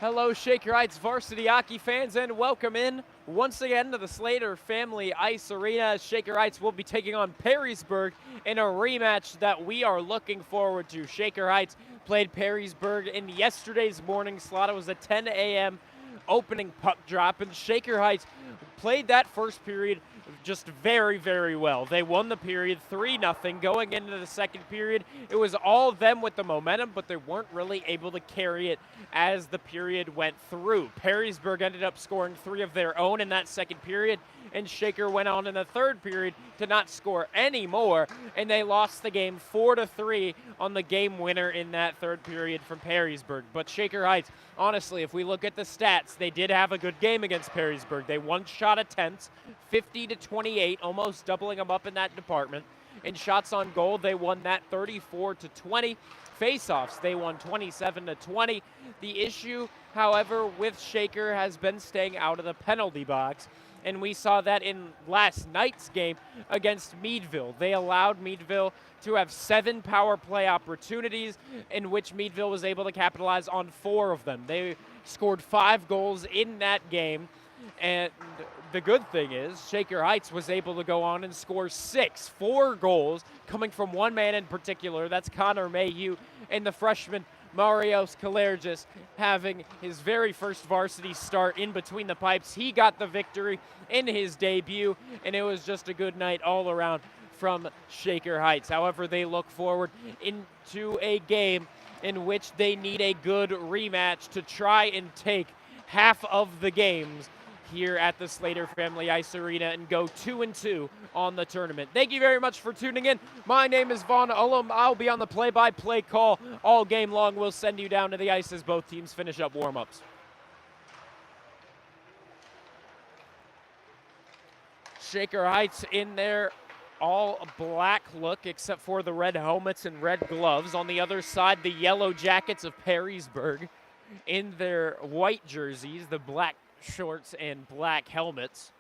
Hello, Shaker Heights varsity hockey fans, and welcome in once again to the Slater Family Ice Arena. Shaker Heights will be taking on Perrysburg in a rematch that we are looking forward to. Shaker Heights played Perrysburg in yesterday's morning slot. It was a 10 a.m. opening puck drop, and Shaker Heights played that first period just very, very well. They won the period 3-0. Going into the second period, it was all them with the momentum, but they weren't really able to carry it as the period went through. Perrysburg ended up scoring 3 of their own in that second period, and Shaker went on in the third period to not score any more, and they lost the game 4-3 on the game winner in that third period from Perrysburg. But Shaker Heights, honestly, if we look at the stats, they did have a good game against Perrysburg. They won shot attempts, 50-28, almost doubling them up in that department. In shots on goal, they won that 34-20. Face-offs, they won 27-20. The issue, however, with Shaker has been staying out of the penalty box, and we saw that in last night's game against Meadville. They allowed Meadville to have 7 power play opportunities, in which Meadville was able to capitalize on 4 of them. They scored 5 goals in that game, and the good thing is Shaker Heights was able to go on and score 4 goals, coming from one man in particular. That's Connor Mayhew, and the freshman Marios Kalergis having his very first varsity start in between the pipes. He got the victory in his debut, and it was just a good night all around from Shaker Heights. However, they look forward into a game in which they need a good rematch to try and take half of the games here at the Slater Family Ice Arena and go 2-2 on the tournament. Thank you very much for tuning in. My name is Vaughn Ullum. I'll be on the play-by-play call all game long. We'll send you down to the ice as both teams finish up warm-ups. Shaker Heights in their all-black look except for the red helmets and red gloves. On the other side, the Yellow Jackets of Perrysburg in their white jerseys, the black shorts and black helmets.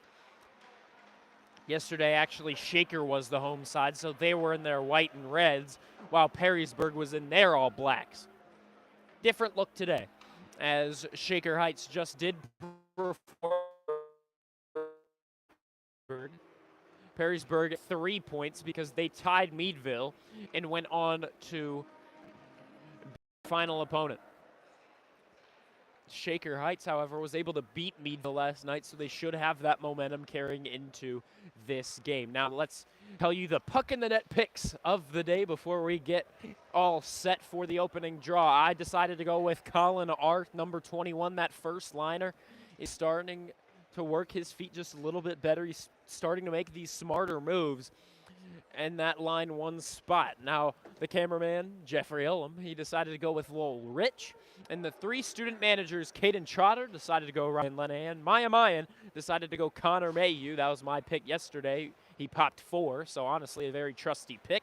Yesterday, actually, Shaker was the home side, so they were in their white and reds, while Perrysburg was in their all blacks. Different look today, as Shaker Heights just did perform. Perrysburg 3 points because they tied Meadville and went on to final opponent. Shaker Heights, however, was able to beat Meadville last night, so they should have that momentum carrying into this game. Now, let's tell you the puck in the net picks of the day before we get all set for the opening draw. I decided to go with Colin Arth, number 21. That first liner is starting to work his feet just a little bit better. He's starting to make these smarter moves. And that line 1 spot. Now, the cameraman, Jeffrey Ullum, he decided to go with Lowell Rich. And the 3 student managers, Caden Trotter, decided to go Ryan Lenahan. Maya Mayan decided to go Connor Mayhew. That was my pick yesterday. He popped 4, so honestly a very trusty pick.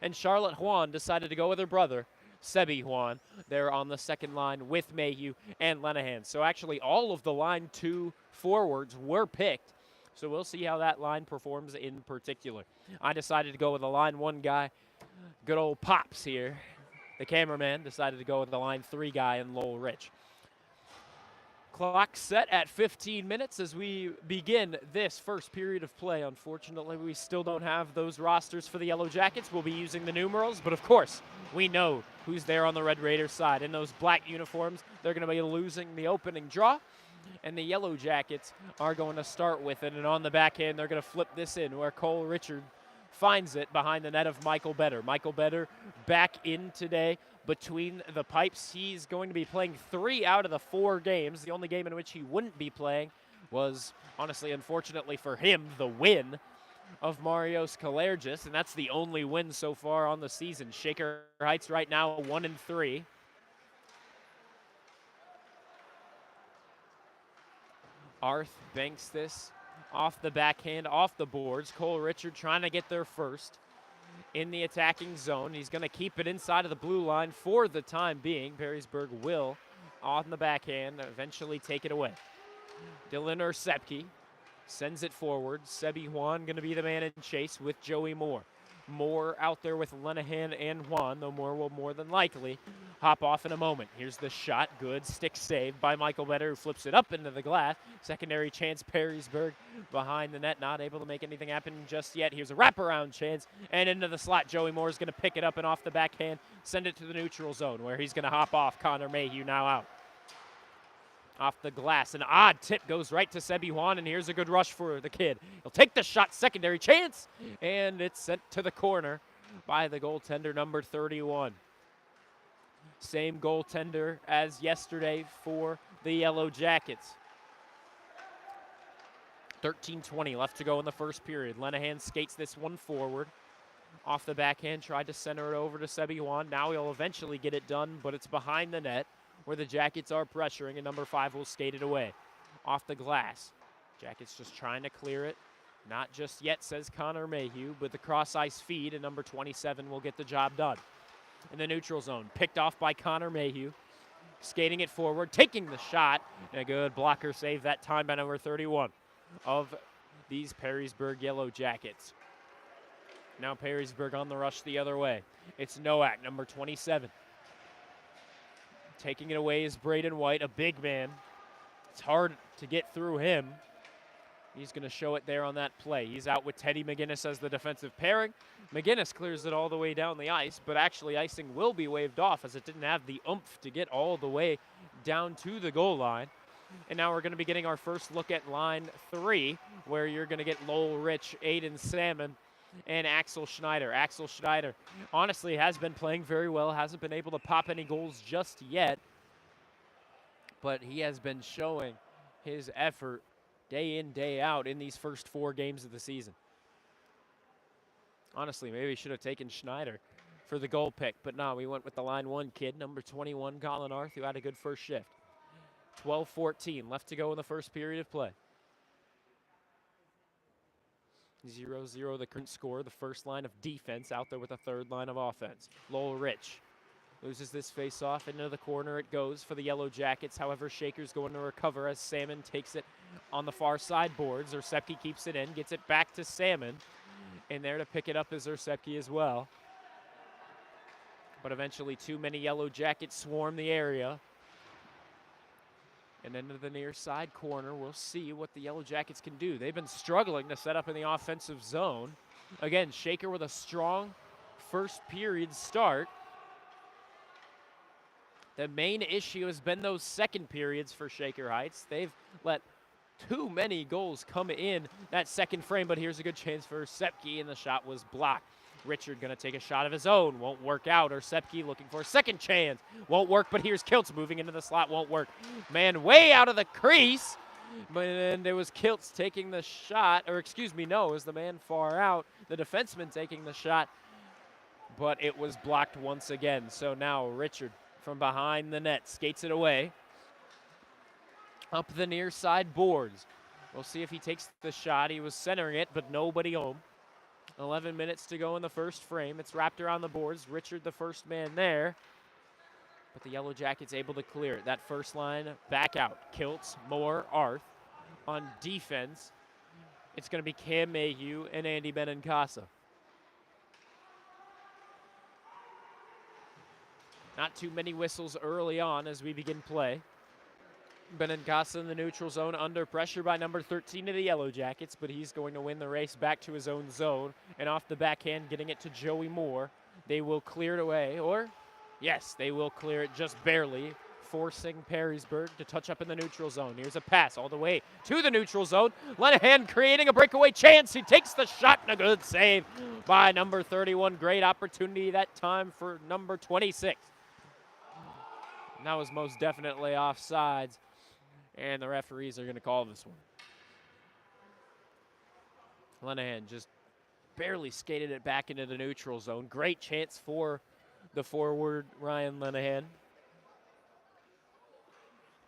And Charlotte Juan decided to go with her brother, Sebi Juan. They're on the second line with Mayhew and Lenahan. So actually all of the line 2 forwards were picked. So we'll see how that line performs in particular. I decided to go with a line 1 guy, good old Pops here. The cameraman decided to go with the line 3 guy in Lowell Rich. Clock set at 15 minutes as we begin this first period of play. Unfortunately, we still don't have those rosters for the Yellow Jackets. We'll be using the numerals, but of course, we know who's there on the Red Raiders side. In those black uniforms, they're going to be losing the opening draw. And the Yellow Jackets are going to start with it. And on the backhand, they're going to flip this in where Cole Richard finds it behind the net of Michael Better. Michael Better back in today between the pipes. He's going to be playing 3 out of the 4 games. The only game in which he wouldn't be playing was, honestly, unfortunately for him, the win of Marios Kalergis. And that's the only win so far on the season. Shaker Heights right now 1-3. Arth banks this off the backhand, off the boards. Cole Richard trying to get there first in the attacking zone. He's going to keep it inside of the blue line for the time being. Perrysburg will, on the backhand, eventually take it away. Dylan Ursepke sends it forward. Sebi Juan going to be the man in chase with Joey Moore. Moore out there with Lenahan and Juan, though Moore will more than likely hop off in a moment. Here's the shot. Good stick save by Michael Better, who flips it up into the glass. Secondary chance, Perrysburg behind the net, not able to make anything happen just yet. Here's a wraparound chance, and into the slot. Joey Moore is going to pick it up and off the backhand, send it to the neutral zone, where he's going to hop off. Connor Mayhew now out. Off the glass, an odd tip goes right to Sebi Juan, and here's a good rush for the kid. He'll take the shot, secondary chance, and it's sent to the corner by the goaltender, number 31. Same goaltender as yesterday for the Yellow Jackets. 13:20 left to go in the first period. Lenahan skates this one forward. Off the backhand, tried to center it over to Sebi Juan. Now he'll eventually get it done, but it's behind the net, where the Jackets are pressuring, and number 5 will skate it away. Off the glass. Jackets just trying to clear it. Not just yet, says Connor Mayhew, but the cross-ice feed, and number 27 will get the job done. In the neutral zone, picked off by Connor Mayhew. Skating it forward, taking the shot, and a good blocker save that time by number 31 of these Perrysburg Yellow Jackets. Now Perrysburg on the rush the other way. It's Nowak, number 27. Taking it away is Braden White, a big man. It's hard to get through him. He's going to show it there on that play. He's out with Teddy McGinnis as the defensive pairing. McGinnis clears it all the way down the ice, but actually icing will be waved off, as it didn't have the oomph to get all the way down to the goal line. And now we're going to be getting our first look at line 3, where you're going to get Lowell Rich, Aiden Salmon, and Axel Schneider. Axel Schneider honestly has been playing very well, hasn't been able to pop any goals just yet, but he has been showing his effort day in, day out in these first 4 games of the season. Honestly, maybe we should have taken Schneider for the goal pick, but no, we went with the line 1 kid, number 21, Colin Arth, who had a good first shift. 12:14 left to go in the first period of play. 0-0 the current score. The first line of defense out there with a third line of offense. Lowell Rich loses this face-off. Into the corner it goes for the Yellow Jackets. However, Shaker's going to recover as Salmon takes it on the far side boards. Ursepke keeps it in, gets it back to Salmon. And there to pick it up is Ursepke as well. But eventually too many Yellow Jackets swarm the area. And into the near side corner, we'll see what the Yellow Jackets can do. They've been struggling to set up in the offensive zone. Again, Shaker with a strong first period start. The main issue has been those second periods for Shaker Heights. They've let too many goals come in that second frame, but here's a good chance for Sepke, and the shot was blocked. Richard going to take a shot of his own. Won't work out. Or Sepke looking for a second chance. Won't work, but here's Kiltz moving into the slot. Won't work. Man way out of the crease. But then there was Kiltz taking the shot. Or excuse me, no, it was the man far out. The defenseman taking the shot. But it was blocked once again. So now Richard from behind the net skates it away. Up the near side boards. We'll see if he takes the shot. He was centering it, but nobody home. 11 minutes to go in the first frame. It's wrapped around the boards. Richard, the first man there. But the Yellow Jackets able to clear it. That first line back out. Kiltz, Moore, Arth. On defense, it's going to be Cam Mayhew and Andy Benincasa. Not too many whistles early on as we begin play. Benincasa in the neutral zone, under pressure by number 13 of the Yellow Jackets, but he's going to win the race back to his own zone. And off the backhand, getting it to Joey Moore. They will clear it away, or yes, they will clear it just barely, forcing Perrysburg to touch up in the neutral zone. Here's a pass all the way to the neutral zone. Lenahan creating a breakaway chance. He takes the shot, and a good save by number 31. Great opportunity that time for number 26. And that was most definitely offsides. And the referees are going to call this one. Lenahan just barely skated it back into the neutral zone. Great chance for the forward, Ryan Lenahan.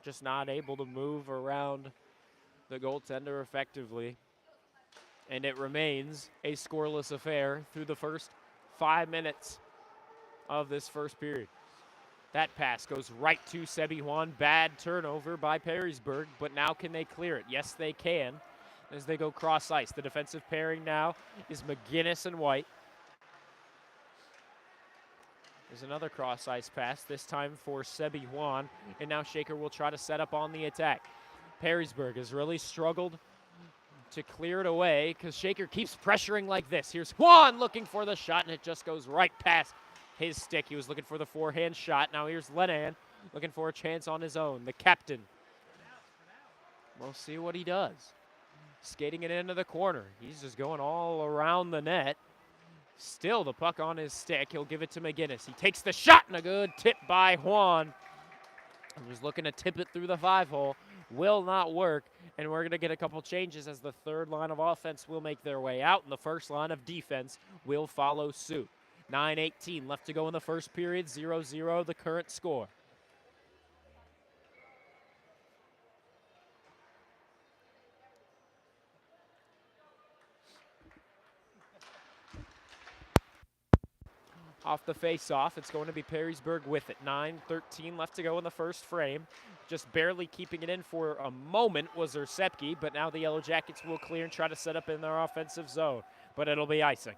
Just not able to move around the goaltender effectively. And it remains a scoreless affair through the first 5 minutes of this first period. That pass goes right to Sebi Juan. Bad turnover by Perrysburg, but now can they clear it? Yes, they can as they go cross ice. The defensive pairing now is McGinnis and White. There's another cross ice pass, this time for Sebi Juan, and now Shaker will try to set up on the attack. Perrysburg has really struggled to clear it away because Shaker keeps pressuring like this. Here's Juan looking for the shot, and it just goes right past his stick. He was looking for the forehand shot. Now here's Lenan looking for a chance on his own, the captain. We'll see what he does. Skating it into the corner. He's just going all around the net. Still the puck on his stick. He'll give it to McGinnis. He takes the shot, and a good tip by Juan. He was looking to tip it through the 5-hole. Will not work, and we're going to get a couple changes as the third line of offense will make their way out, and the first line of defense will follow suit. 9:18 left to go in the first period, 0-0 the current score. Off the face-off, it's going to be Perrysburg with it. 9:13 left to go in the first frame. Just barely keeping it in for a moment was Ersepke, but now the Yellow Jackets will clear and try to set up in their offensive zone, but it'll be icing.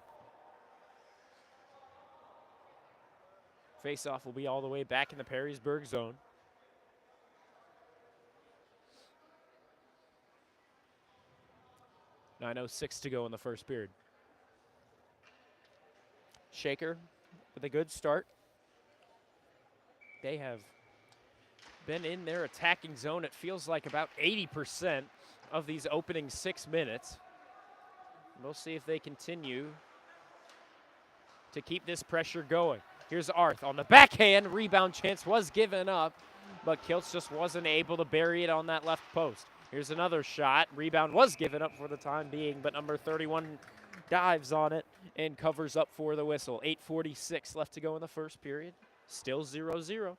Face-off will be all the way back in the Perrysburg zone. .906 to go in the first period. Shaker with a good start. They have been in their attacking zone, it feels like about 80% of these opening 6 minutes. We'll see if they continue to keep this pressure going. Here's Arth on the backhand. Rebound chance was given up, but Kiltz just wasn't able to bury it on that left post. Here's another shot. Rebound was given up for the time being, but number 31 dives on it and covers up for the whistle. 8:46 left to go in the first period. Still 0-0.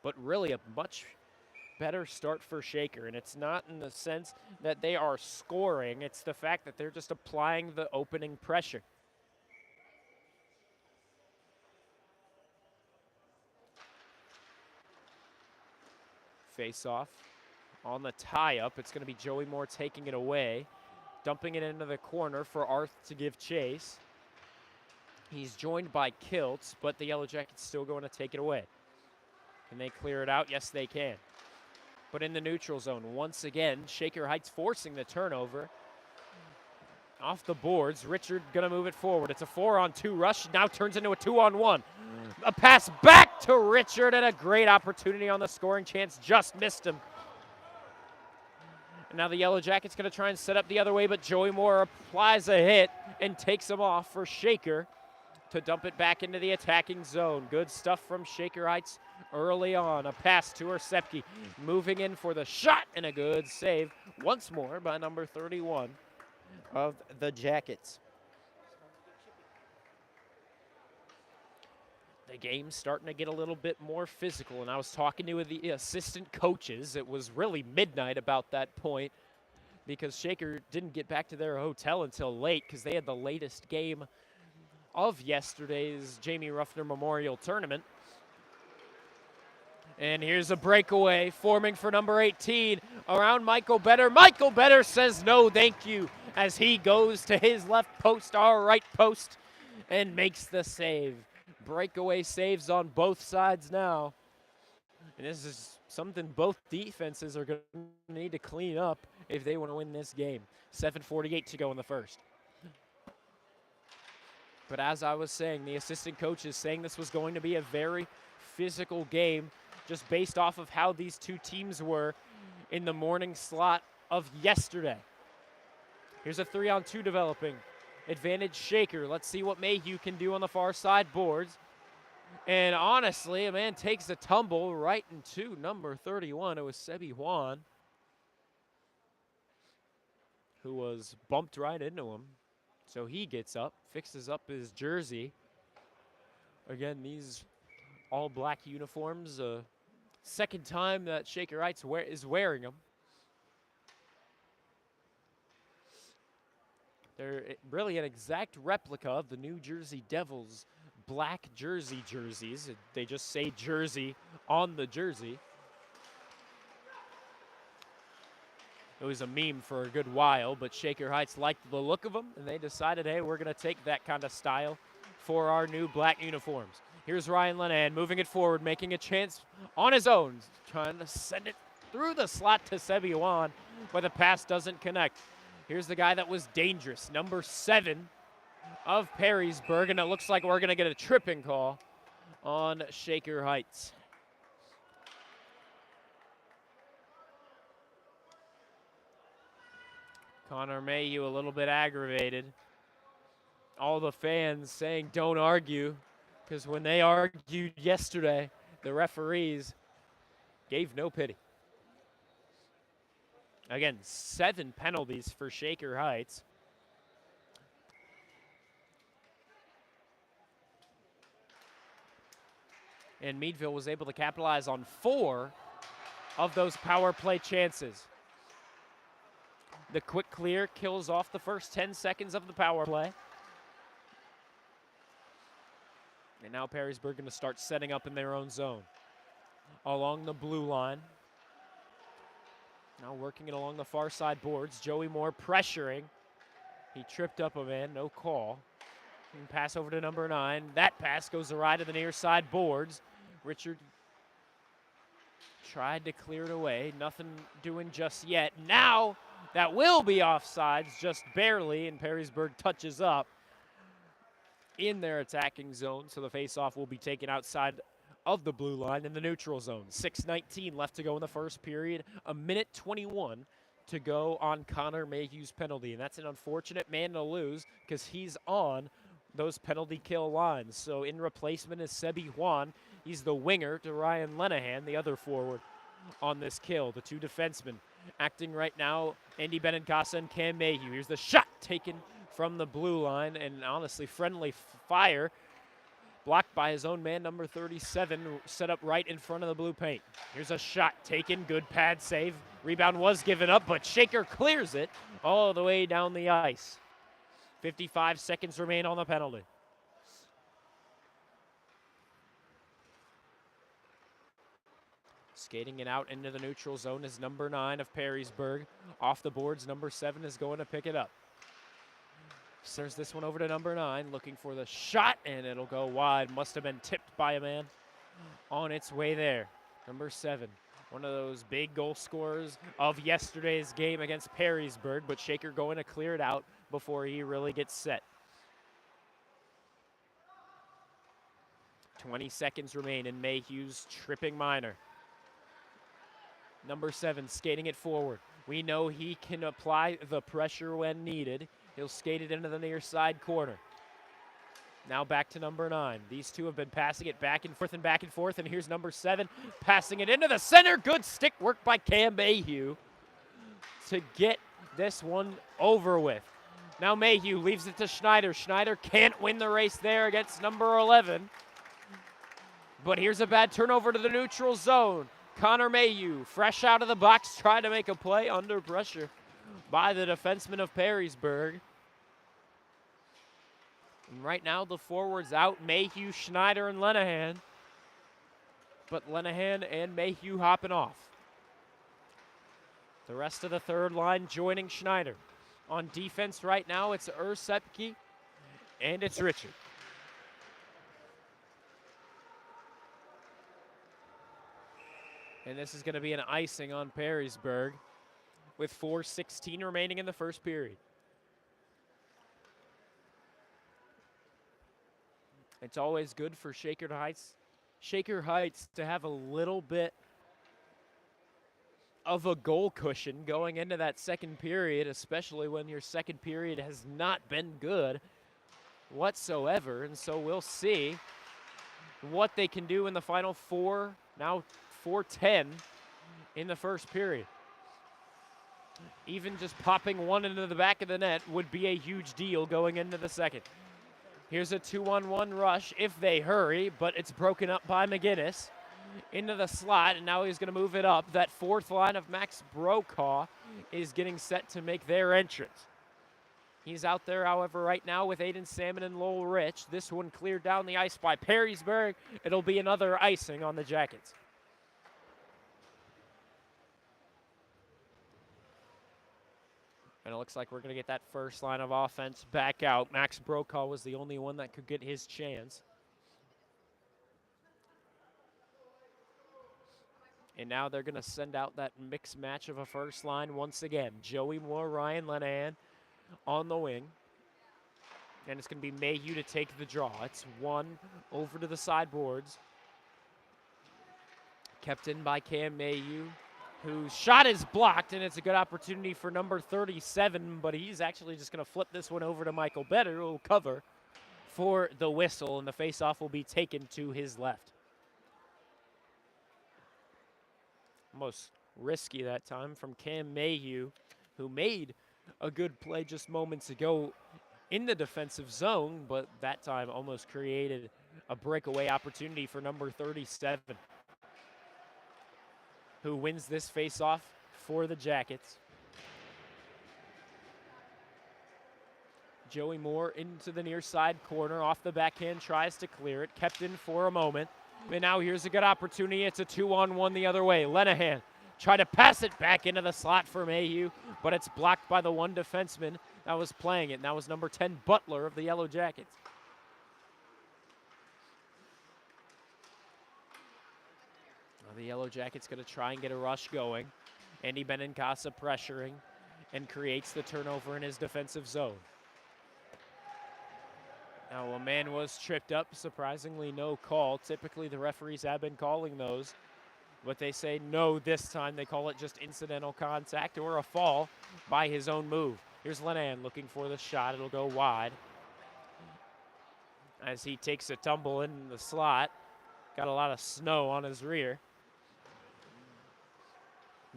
But really a much better start for Shaker, and it's not in the sense that they are scoring. It's the fact that they're just applying the opening pressure. Face-off on the tie-up. It's going to be Joey Moore taking it away, dumping it into the corner for Arth to give chase. He's joined by Kiltz, but the Yellow Jackets still going to take it away. Can they clear it out? Yes, they can. But in the neutral zone, once again, Shaker Heights forcing the turnover. Off the boards, Richard gonna move it forward. It's a 4-on-2 rush, now turns into a 2-on-1. A pass back to Richard, and a great opportunity on the scoring chance, just missed him. And now the Yellow Jackets gonna try and set up the other way, but Joey Moore applies a hit and takes him off for Shaker to dump it back into the attacking zone. Good stuff from Shaker Heights early on. A pass to Ersepke, moving in for the shot, and a good save once more by number 31 of the Jackets. The game's starting to get a little bit more physical, and I was talking to the assistant coaches. It was really midnight about that point because Shaker didn't get back to their hotel until late because they had the latest game of yesterday's Jamie Ruffner Memorial Tournament. And here's a breakaway forming for number 18 around Michael Better. Michael Better says no thank you as he goes to his left post, our right post, and makes the save. Breakaway saves on both sides now. And this is something both defenses are going to need to clean up if they want to win this game. 7:48 to go in the first. But as I was saying, the assistant coach is saying this was going to be a very physical game just based off of how these two teams were in the morning slot of yesterday. Here's a 3-on-2 developing. Advantage Shaker. Let's see what Mayhew can do on the far side boards. And honestly, a man takes a tumble right into number 31. It was Sebi Juan, who was bumped right into him. So he gets up, fixes up his jersey. Again, these all-black uniforms, second time that Shaker Heights is wearing them. They're really an exact replica of the New Jersey Devils black jerseys. They just say jersey on the jersey. It was a meme for a good while, but Shaker Heights liked the look of them, and they decided, hey, we're going to take that kind of style for our new black uniforms. Here's Ryan Lenahan moving it forward, making a chance on his own, trying to send it through the slot to Sebi Wan, but the pass doesn't connect. Here's the guy that was dangerous, number 7 of Perrysburg, and it looks like we're going to get a tripping call on Shaker Heights. Connor Mayhew a little bit aggravated. All the fans saying don't argue, because when they argued yesterday, the referees gave no pity. Again, 7 penalties for Shaker Heights. And Meadville was able to capitalize on 4 of those power play chances. The quick clear kills off the first 10 seconds of the power play. And now Perrysburg going to start setting up in their own zone. Along the blue line. Now working it along the far side boards. Joey Moore pressuring. He tripped up a man, no call. And pass over to number 9. That pass goes awry to the near side boards. Richard tried to clear it away. Nothing doing just yet. Now that will be offsides, just barely, and Perrysburg touches up in their attacking zone, so the faceoff will be taken outside of the blue line in the neutral zone. 6:19 left to go in the first period. 1:21 to go on Connor Mayhew's penalty, and that's an unfortunate man to lose because he's on those penalty kill lines. So in replacement is Sebi Juan. He's the winger to Ryan Lenahan, the other forward on this kill. The 2 defensemen acting right now, Andy Benincasa and Cam Mayhew. Here's the shot taken from the blue line, and honestly, friendly fire blocked by his own man, number 37, set up right in front of the blue paint. Here's a shot taken, good pad save. Rebound was given up, but Shaker clears it all the way down the ice. 55 seconds remain on the penalty. Skating it out into the neutral zone is number 9 of Perrysburg. Off the boards, number 7 is going to pick it up. Serves this one over to number 9, looking for the shot, and it'll go wide. Must have been tipped by a man on its way there. Number 7, one of those big goal scorers of yesterday's game against Perrysburg, but Shaker going to clear it out before he really gets set. 20 seconds remain in Mayhew's tripping minor. Number 7 skating it forward. We know he can apply the pressure when needed. He'll skate it into the near side corner. Now back to number 9. These two have been passing it back and forth, and here's number 7 passing it into the center. Good stick work by Cam Mayhew to get this one over with. Now Mayhew leaves it to Schneider. Schneider can't win the race there against number 11. But here's a bad turnover to the neutral zone. Connor Mayhew, fresh out of the box, trying to make a play under pressure by the defenseman of Perrysburg. And right now, the forwards out, Mayhew, Schneider, and Lenahan. But Lenahan and Mayhew hopping off. The rest of the third line joining Schneider. On defense right now, it's Ursepke and it's Richard. And this is going to be an icing on Perrysburg with 4:16 remaining in the first period. It's always good for Shaker Heights to have a little bit of a goal cushion going into that second period, especially when your second period has not been good whatsoever. And so we'll see what they can do in the final 4:10 in the first period. Even just popping one into the back of the net would be a huge deal going into the second. Here's a 2-on-1 rush if they hurry, but it's broken up by McGinnis into the slot, and now he's going to move it up. That fourth line of Max Brokaw is getting set to make their entrance. He's out there, however, right now with Aiden Salmon and Lowell Rich. This one cleared down the ice by Perrysburg. It'll be another icing on the Jackets. And it looks like we're going to get that first line of offense back out. Max Brokaw was the only one that could get his chance. And now they're going to send out that mixed match of a first line once again. Joey Moore, Ryan Lenahan on the wing. And it's going to be Mayhew to take the draw. It's one over to the sideboards. Kept in by Cam Mayhew, whose shot is blocked, and it's a good opportunity for number 37, but he's actually just going to flip this one over to Michael Better, who will cover for the whistle, and the faceoff will be taken to his left. Most risky that time from Cam Mayhew, who made a good play just moments ago in the defensive zone, but that time almost created a breakaway opportunity for number 37, who wins this faceoff for the Jackets. Joey Moore into the near side corner, off the backhand, tries to clear it, kept in for a moment. And now here's a good opportunity. It's a 2-on-1 the other way. Lenahan tried to pass it back into the slot for Mayhew, but it's blocked by the one defenseman that was playing it, and that was number 10, Butler of the Yellow Jackets. Now the Yellow Jackets going to try and get a rush going. Andy Benincasa pressuring and creates the turnover in his defensive zone. Now a man was tripped up, surprisingly no call. Typically the referees have been calling those, but they say no this time. They call it just incidental contact or a fall by his own move. Here's Lenahan looking for the shot. It'll go wide as he takes a tumble in the slot. Got a lot of snow on his rear.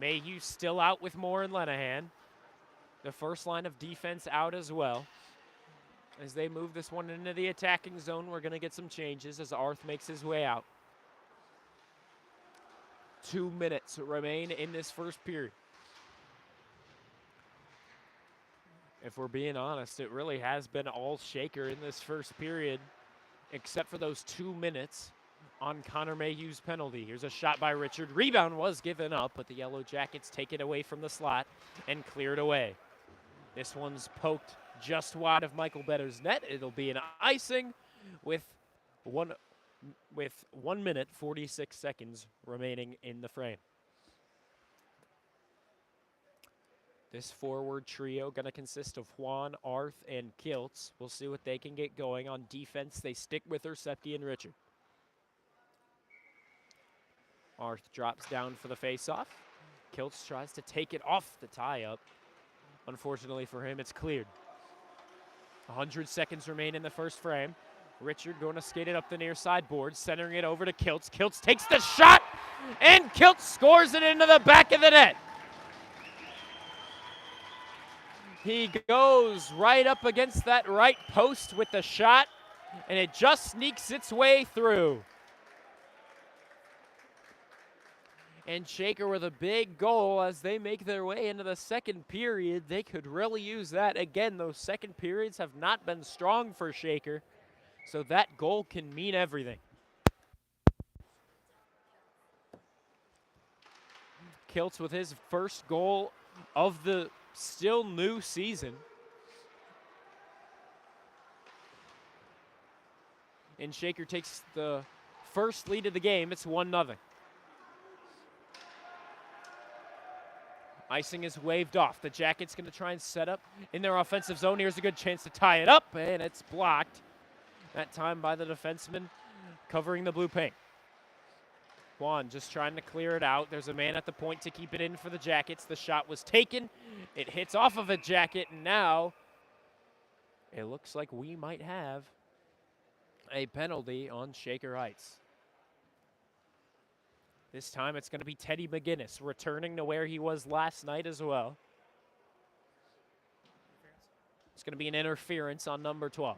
Mayhew still out with Moore and Lenahan. The first line of defense out as well. As they move this one into the attacking zone, we're going to get some changes as Arth makes his way out. 2 minutes remain in this first period. If we're being honest, it really has been all Shaker in this first period, except for those 2 minutes on Connor Mayhew's penalty. Here's a shot by Richard. Rebound was given up, but the Yellow Jackets take it away from the slot and clear it away. This one's poked just wide of Michael Better's net. It'll be an icing with 1 minute, 46 seconds remaining in the frame. This forward trio going to consist of Juan, Arth, and Kiltz. We'll see what they can get going. On defense, they stick with Ursepti and Richard. Arth drops down for the faceoff. Kiltz tries to take it off the tie-up. Unfortunately for him, it's cleared. 100 seconds remain in the first frame. Richard going to skate it up the near sideboard, centering it over to Kiltz. Kiltz takes the shot, and Kiltz scores it into the back of the net. He goes right up against that right post with the shot, and it just sneaks its way through. And Shaker with a big goal as they make their way into the second period. They could really use that. Again, those second periods have not been strong for Shaker, so that goal can mean everything. Kiltz with his first goal of the still new season. And Shaker takes the first lead of the game. It's 1-0. Icing is waved off. The Jackets going to try and set up in their offensive zone. Here's a good chance to tie it up, and it's blocked. That time by the defenseman covering the blue paint. Juan just trying to clear it out. There's a man at the point to keep it in for the Jackets. The shot was taken. It hits off of a Jacket, and now it looks like we might have a penalty on Shaker Heights. This time it's going to be Teddy McGinnis returning to where he was last night as well. It's going to be an interference on number 12.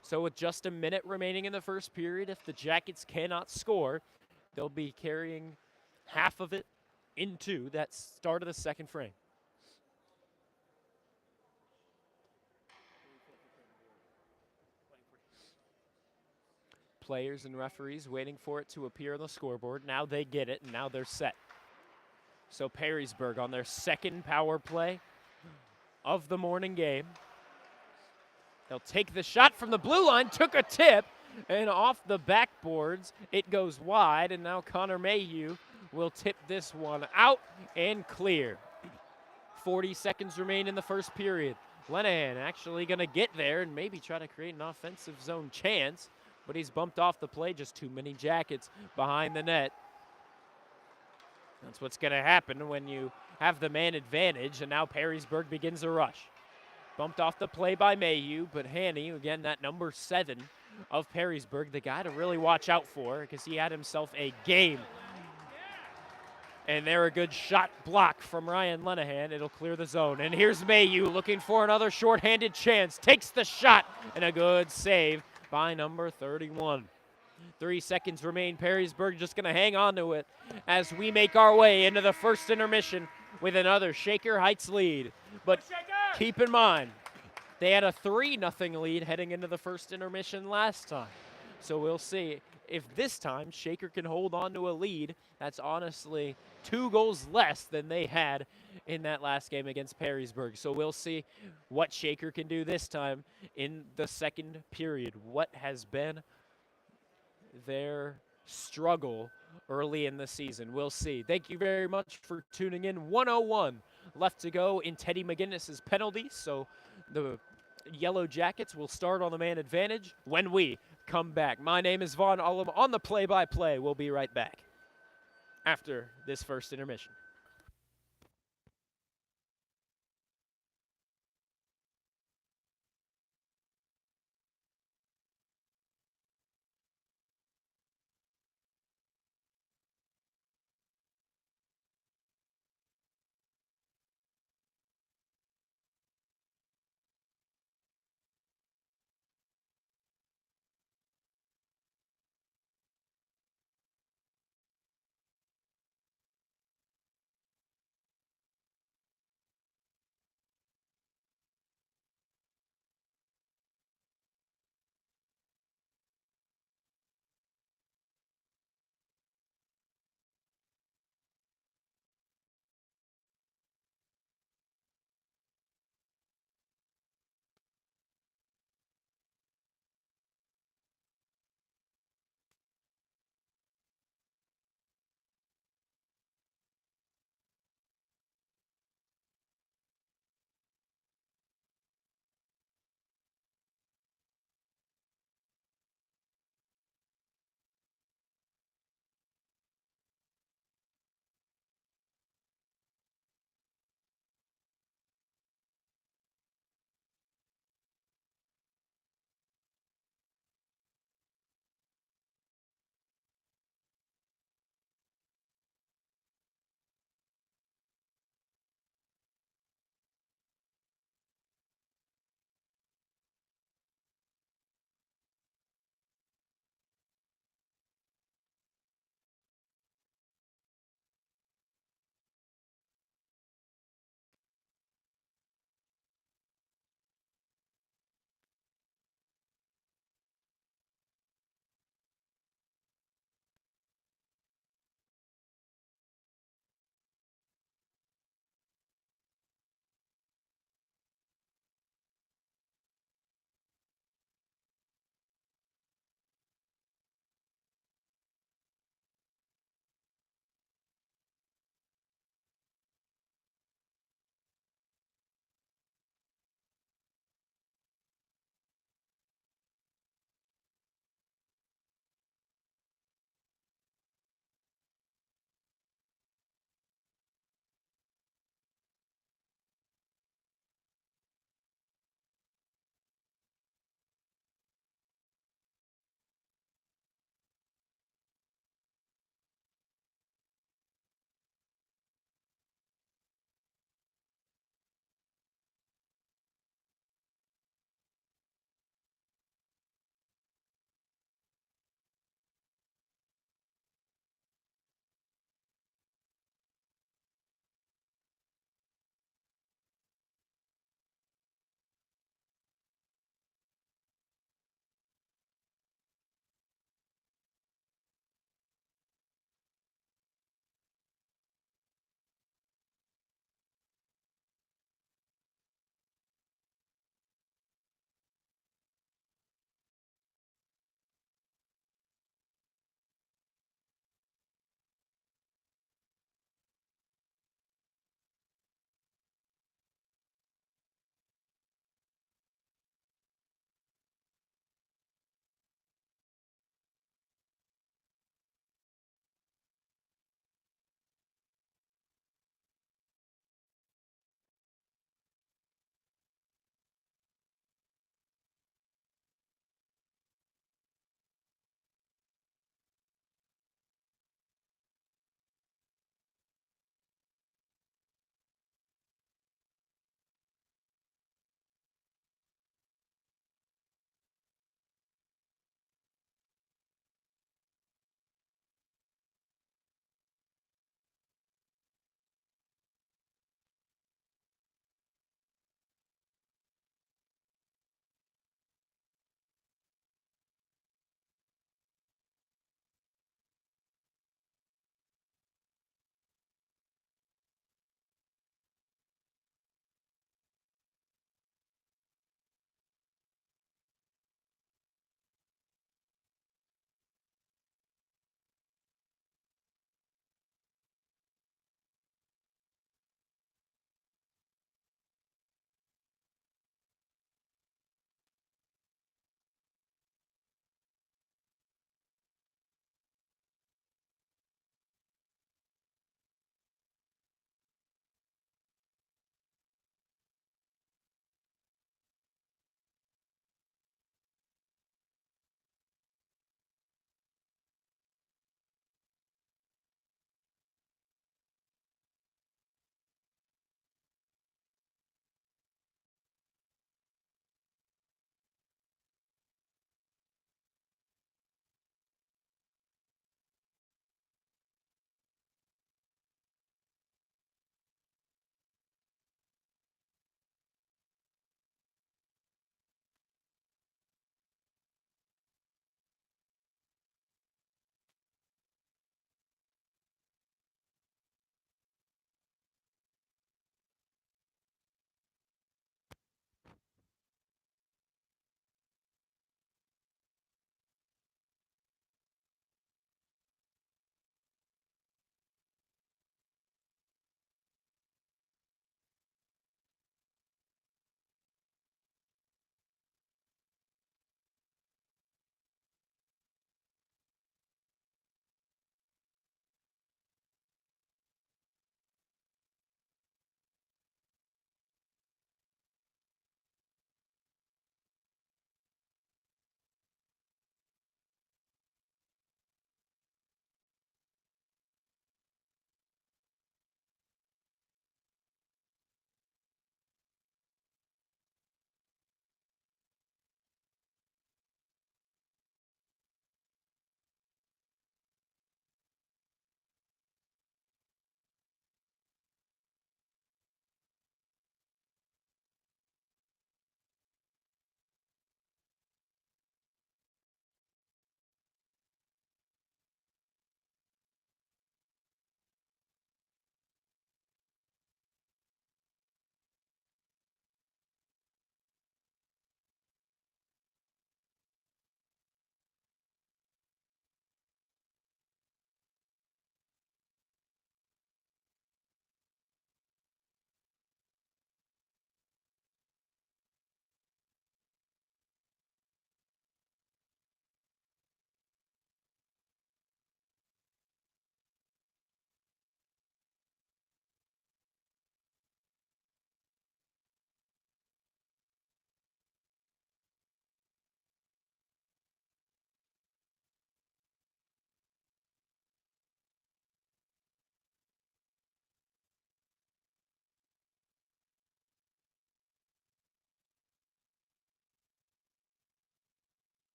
So with just a minute remaining in the first period, if the Jackets cannot score, they'll be carrying half of it into that start of the second frame. Players and referees waiting for it to appear on the scoreboard. Now they get it, and now they're set. So Perrysburg on their second power play of the morning game. They'll take the shot from the blue line, took a tip, and off the backboards, it goes wide, and now Connor Mayhew will tip this one out and clear. 40 seconds remain in the first period. Lenahan actually going to get there and maybe try to create an offensive zone chance, but he's bumped off the play, just too many Jackets behind the net. That's what's going to happen when you have the man advantage, and now Perrysburg begins a rush. Bumped off the play by Mayhew, but Hanny, again, that number 7 of Perrysburg, the guy to really watch out for because he had himself a game. And there a good shot block from Ryan Lenahan. It'll clear the zone. And here's Mayhew looking for another shorthanded chance. Takes the shot, and a good save by number 31. 3 seconds remain. Perrysburg just going to hang on to it as we make our way into the first intermission with another Shaker Heights lead. But keep in mind, they had a 3-0 lead heading into the first intermission last time. So we'll see if this time Shaker can hold on to a lead. That's honestly 2 goals less than they had in that last game against Perrysburg. So we'll see what Shaker can do this time in the second period. What has been their struggle early in the season. We'll see. Thank you very much for tuning in. 1:01 left to go in Teddy McGinnis's penalty, so the Yellow Jackets will start on the man advantage when we come back. My name is Vaughn Ullum on the play-by-play. We'll be right back after this first intermission.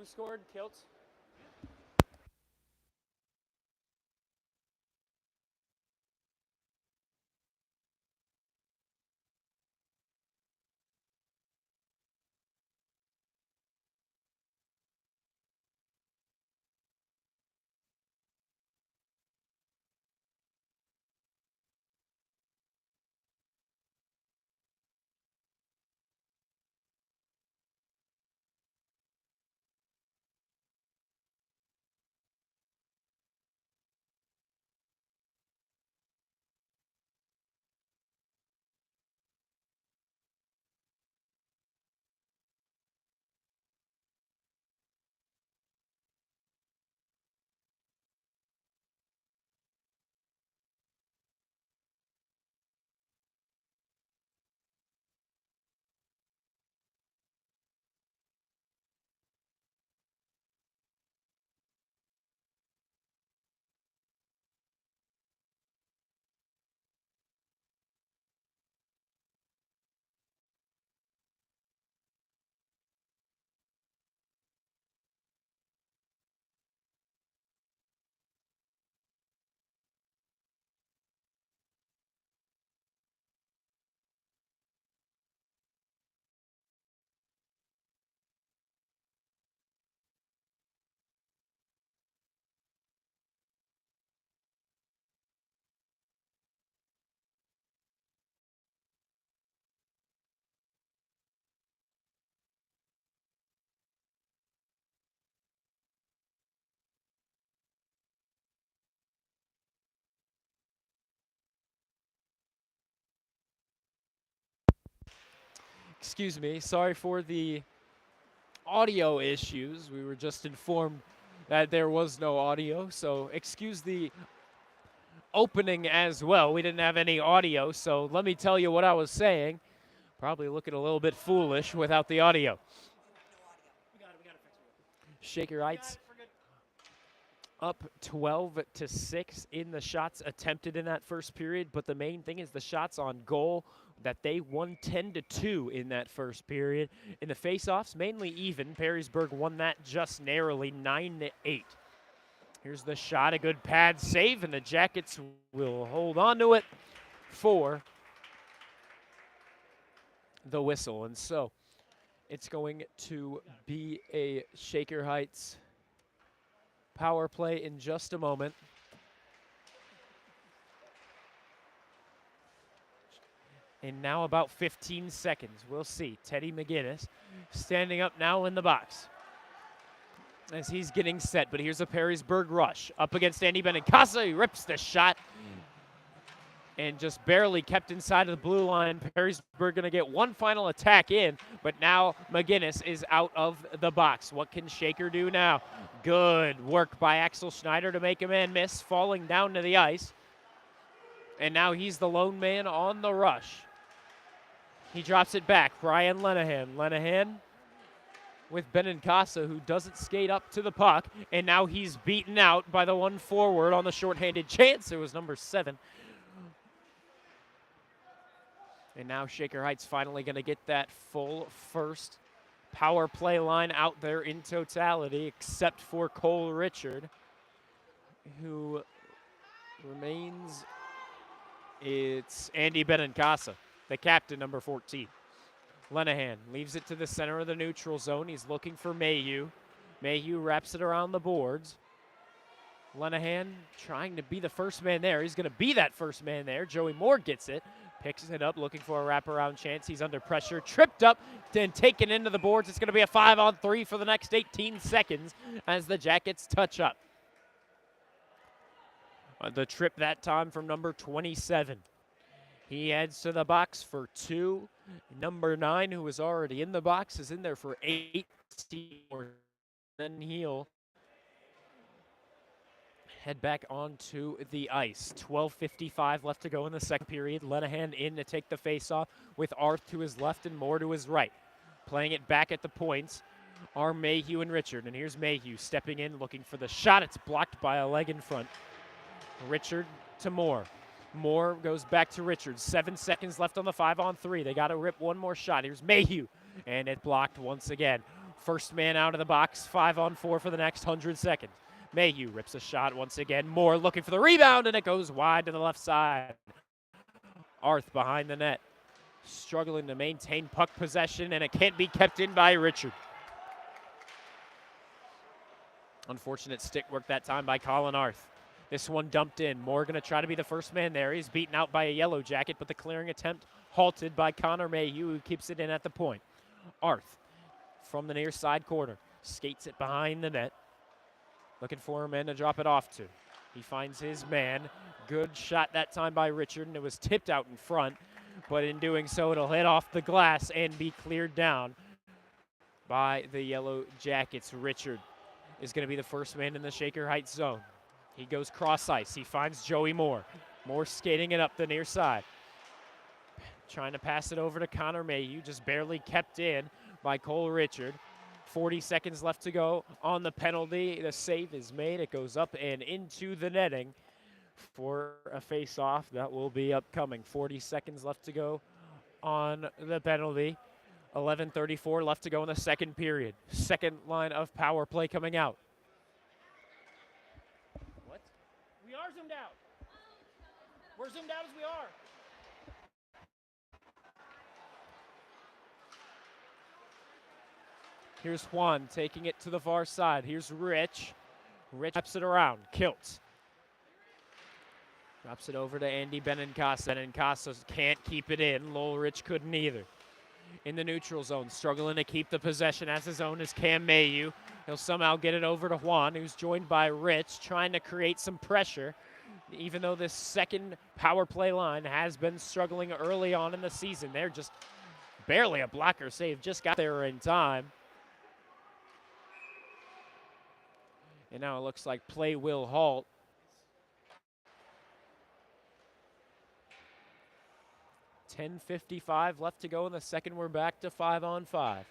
Who scored? Kilts? Excuse me. Sorry for the audio issues. We were just informed that there was no audio, so excuse the opening as well. We didn't have any audio, so let me tell you what I was saying. Probably looking a little bit foolish without the audio. Shaker Heights up 12-6 in the shots attempted in that first period, but the main thing is the shots on goal that they won 10-2 in that first period. In the faceoffs, mainly even. Perrysburg won that just narrowly, 9-8. Here's the shot, a good pad save, and the Jackets will hold on to it for the whistle. And so it's going to be a Shaker Heights power play in just a moment. And now about 15 seconds. We'll see. Teddy McGinnis standing up now in the box as he's getting set. But here's a Perrysburg rush up against Andy Benincasa. He rips the shot and just barely kept inside of the blue line. Perrysburg going to get one final attack in, but now McGinnis is out of the box. What can Shaker do now? Good work by Axel Schneider to make a man miss, falling down to the ice. And now he's the lone man on the rush. He drops it back. Brian Lenahan. Lenahan with Benincasa, who doesn't skate up to the puck. And now he's beaten out by the one forward on the shorthanded chance. It was number 7. And now Shaker Heights finally going to get that full first power play line out there in totality, except for Cole Richard, who remains. It's Andy Benincasa, the captain, number 14. Lenahan leaves it to the center of the neutral zone. He's looking for Mayhew. Mayhew wraps it around the boards. Lenahan trying to be the first man there. He's going to be that first man there. Joey Moore gets it, picks it up, looking for a wraparound chance. He's under pressure, tripped up, then taken into the boards. It's going to be a 5-on-3 for the next 18 seconds as the Jackets touch up. The trip that time from number 27. He heads to the box for 2. Number 9, who was already in the box, is in there for 8. Then he'll head back onto the ice. 12:55 left to go in the second period. Lenahan in to take the faceoff with Arth to his left and Moore to his right. Playing it back at the points are Mayhew and Richard. And here's Mayhew stepping in, looking for the shot. It's blocked by a leg in front. Richard to Moore. Moore goes back to Richard. 7 seconds left on the 5-on-3. They got to rip one more shot. Here's Mayhew, and it blocked once again. First man out of the box, 5-on-4 for the next 100 seconds. Mayhew rips a shot once again. Moore looking for the rebound, and it goes wide to the left side. Arth behind the net, struggling to maintain puck possession, and it can't be kept in by Richard. Unfortunate stick work that time by Colin Arth. This one dumped in. Moore going to try to be the first man there. He's beaten out by a Yellow Jacket, but the clearing attempt halted by Connor Mayhew, who keeps it in at the point. Arth from the near side corner skates it behind the net, looking for a man to drop it off to. He finds his man. Good shot that time by Richard, and it was tipped out in front, but in doing so, it'll hit off the glass and be cleared down by the Yellow Jackets. Richard is going to be the first man in the Shaker Heights zone. He goes cross ice. He finds Joey Moore. Moore skating it up the near side. Trying to pass it over to Connor Mayhew, just barely kept in by Cole Richard. 40 seconds left to go on the penalty. The save is made. It goes up and into the netting for a face-off that will be upcoming. 40 seconds left to go on the penalty. 11:34 left to go in the second period. Second line of power play coming out. What? We are zoomed out. We're zoomed out as we are. Here's Juan taking it to the far side. Here's Rich. Rich taps it around. Kilts. Drops it over to Andy Benincasa. Benincasa can't keep it in. Lowell Rich couldn't either. In the neutral zone, struggling to keep the possession as his own is Cam Mayhew. He'll somehow get it over to Juan, who's joined by Rich, trying to create some pressure, even though this second power play line has been struggling early on in the season. They're just barely a blocker save, just got there in time. And now it looks like play will halt. .55 left to go in the second. We're back to 5-on-5.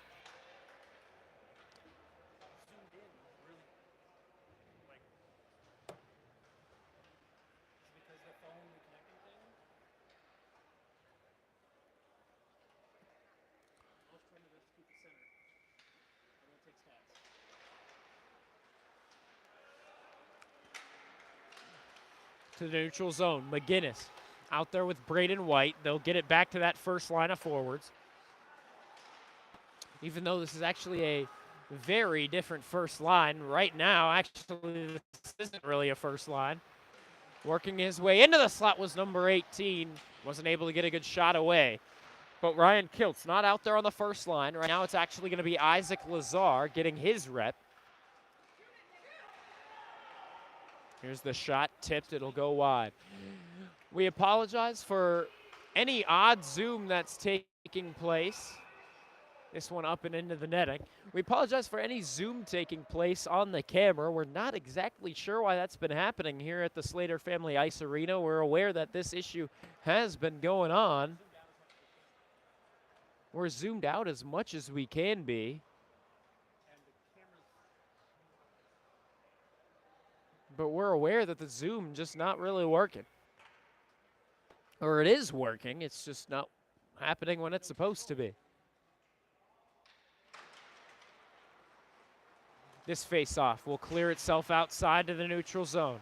To the neutral zone, McGinnis out there with Braden White. They'll get it back to that first line of forwards. Even though this is actually a very different first line. Right now, actually, this isn't really a first line. Working his way into the slot was number 18. Wasn't able to get a good shot away. But Ryan Kilt's not out there on the first line. Right now, it's actually going to be Isaac Lazar getting his rep. Here's the shot, tipped, it'll go wide. We apologize for any odd zoom that's taking place. This one up and into the netting. We apologize for any zoom taking place on the camera. We're not exactly sure why that's been happening here at the Slater Family Ice Arena. We're aware that this issue has been going on. We're zoomed out as much as we can be. But we're aware that the zoom just not really working. Or it is working, it's just not happening when it's supposed to be. This face-off will clear itself outside to the neutral zone.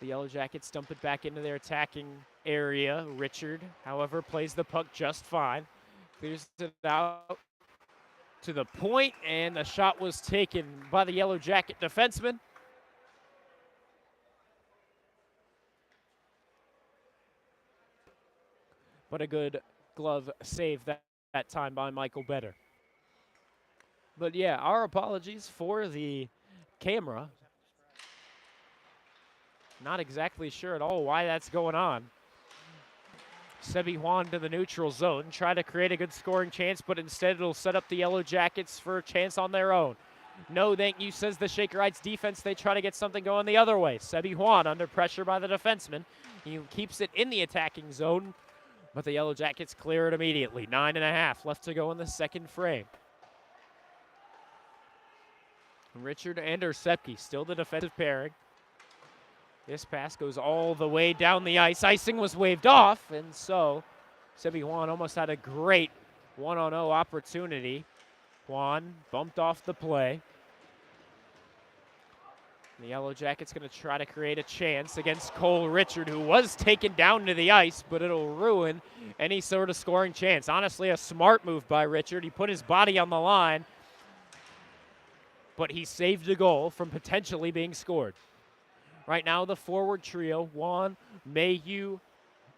The Yellow Jackets dump it back into their attacking area. Richard, however, plays the puck just fine. Clears it out to the point, and the shot was taken by the Yellow Jacket defenseman. But a good glove save that time by Michael Better. But yeah, our apologies for the camera. Not exactly sure at all why that's going on. Sebi Juan to the neutral zone, try to create a good scoring chance, but instead it'll set up the Yellow Jackets for a chance on their own. No thank you, says the Shaker Heights defense. They try to get something going the other way. Sebi Juan under pressure by the defenseman. He keeps it in the attacking zone, but the Yellow Jackets clear it immediately. 9.5 left to go in the second frame. Richard and Ersepke, still the defensive pairing. This pass goes all the way down the ice. Icing was waved off, and so Sebi Juan almost had a great 1-on-0 opportunity. Juan bumped off the play. The Yellow Jackets going to try to create a chance against Cole Richard, who was taken down to the ice, but it'll ruin any sort of scoring chance. Honestly, a smart move by Richard. He put his body on the line, but he saved the goal from potentially being scored. Right now, the forward trio, Juan, Mayhew,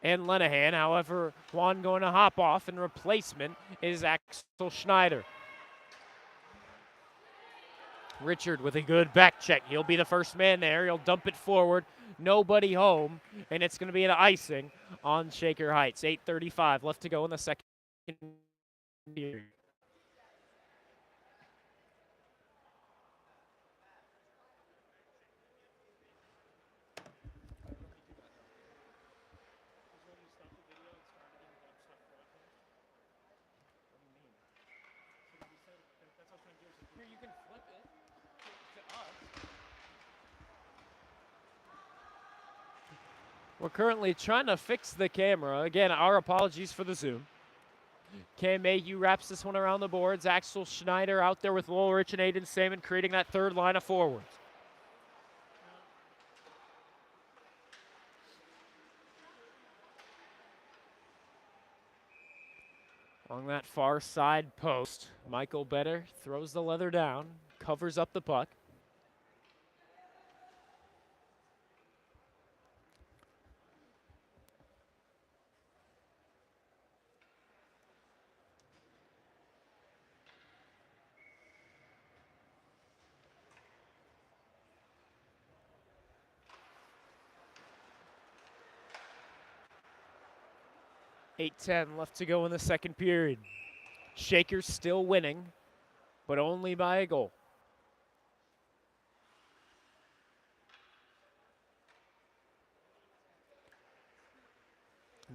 and Lenahan. However, Juan going to hop off, and replacement is Axel Schneider. Richard with a good back check. He'll be the first man there. He'll dump it forward. Nobody home, and it's going to be an icing on Shaker Heights. 8:35 left to go in the second period. You can flip it to us. We're currently trying to fix the camera. Again, our apologies for the zoom. Cam Mayhew wraps this one around the boards. Axel Schneider out there with Lowell Rich and Aiden Salmon creating that third line of forwards. Along that far side post, Michael Better throws the leather down, covers up the puck. .8:10 left to go in the second period. Shakers still winning, but only by a goal.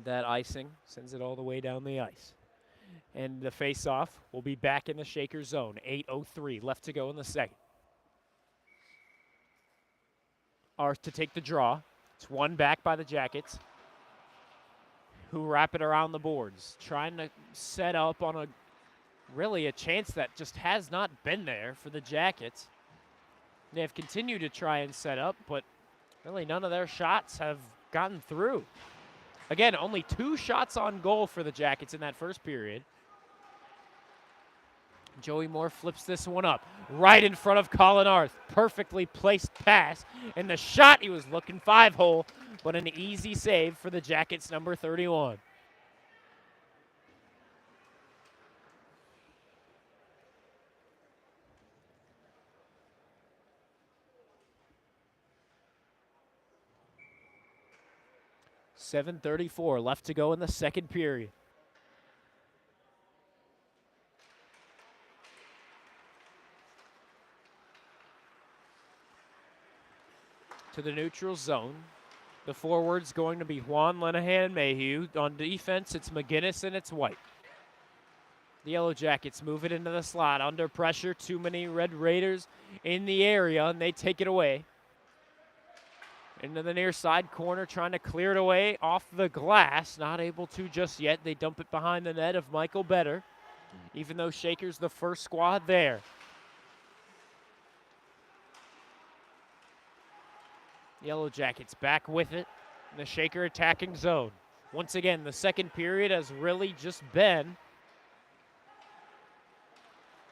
That icing sends it all the way down the ice. And the face-off will be back in the Shaker zone. 8:03 left to go in the second. Arth to take the draw. It's one back by the Jackets, who wrap it around the boards, trying to set up on a chance that just has not been there for the Jackets. They have continued to try and set up, but really none of their shots have gotten through. Again, only 2 shots on goal for the Jackets in that first period. Joey Moore flips this one up right in front of Colin Arth. Perfectly placed pass, and the shot he was looking 5-hole, but an easy save for the Jackets, number 31. .734 left to go in the second period. To the neutral zone. The forwards going to be Juan, Lenahan, and Mayhew. On defense, it's McGinnis and it's White. The Yellow Jackets move it into the slot. Under pressure, too many Red Raiders in the area, and they take it away. Into the near side corner, trying to clear it away off the glass. Not able to just yet. They dump it behind the net of Michael Better, even though Shaker's the first squad there. Yellow Jackets back with it in the Shaker attacking zone. Once again, the second period has really just been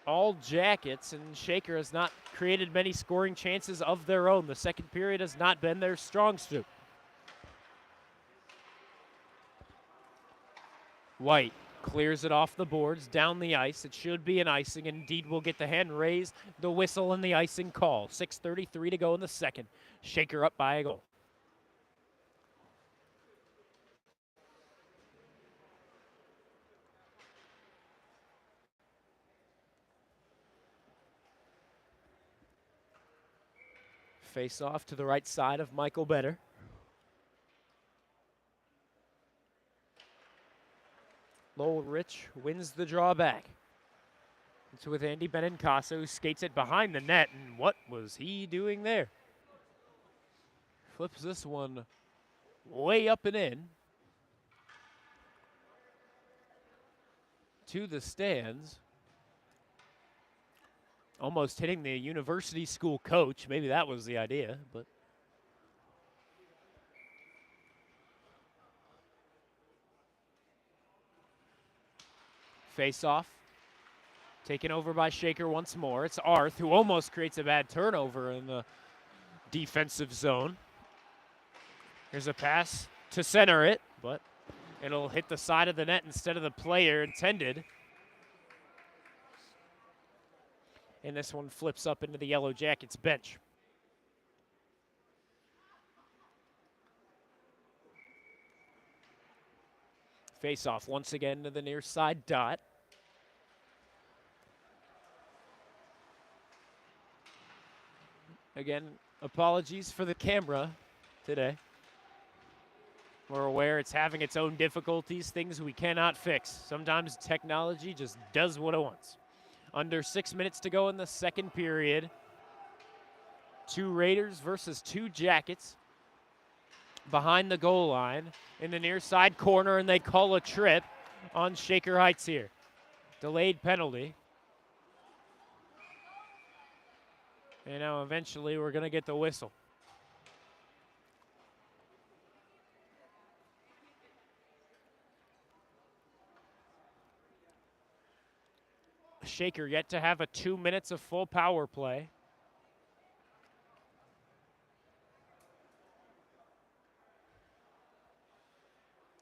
all Jackets, and Shaker has not created many scoring chances of their own. The second period has not been their strong suit. White clears it off the boards, down the ice. It should be an icing. Indeed, will get the hand raised, the whistle, and the icing call. 6:33 to go in the second. Shaker up by a goal. Face off to the right side of Michael Better. Lowell Rich wins the draw back. It's with Andy Benincasa, who skates it behind the net, and what was he doing there? Flips this one way up and in. to the stands. Almost hitting the university school coach. Maybe that was the idea, but. Face off. Taken over by Shaker once more. It's Arth who almost creates a bad turnover in the defensive zone. Here's a pass to center it, but it'll hit the side of the net instead of the player intended. And this one flips up into the Yellow Jackets bench. Face off once again to the near side dot. Again, apologies for the camera today. We're aware it's having its own difficulties, things we cannot fix. Sometimes technology just does what it wants. Under 6 minutes to go in the second period. 2 Raiders versus 2 Jackets. Behind the goal line in the near side corner, and they call a trip on Shaker Heights here. Delayed penalty. And now eventually we're going to get the whistle. Shaker yet to have a 2 minutes of full power play.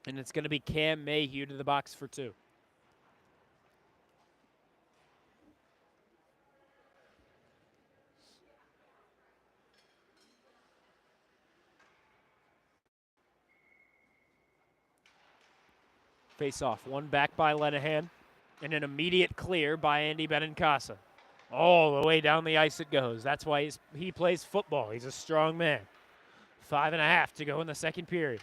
And it's going to be Cam Mayhew to the box for 2. Face off, one back by Lenahan, and an immediate clear by Andy Benincasa. All the way down the ice it goes. That's why he plays football. He's a strong man. 5.5 to go in the second period.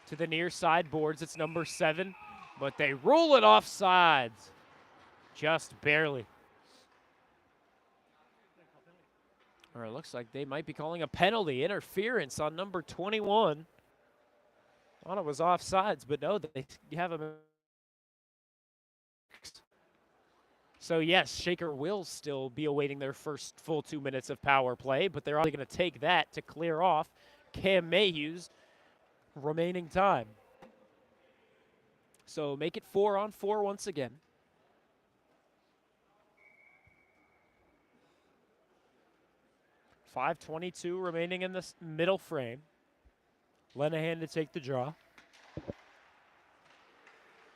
To the near side boards, it's number 7, but they rule it off sides. Just barely. Or it looks like they might be calling a penalty, interference on number 21. Thought it was offsides, but no, they have a. So yes, Shaker will still be awaiting their first full 2 minutes of power play, but they're only going to take that to clear off Cam Mayhew's remaining time. So make it 4-on-4 once again. .5:22 remaining in the middle frame. Lenahan to take the draw.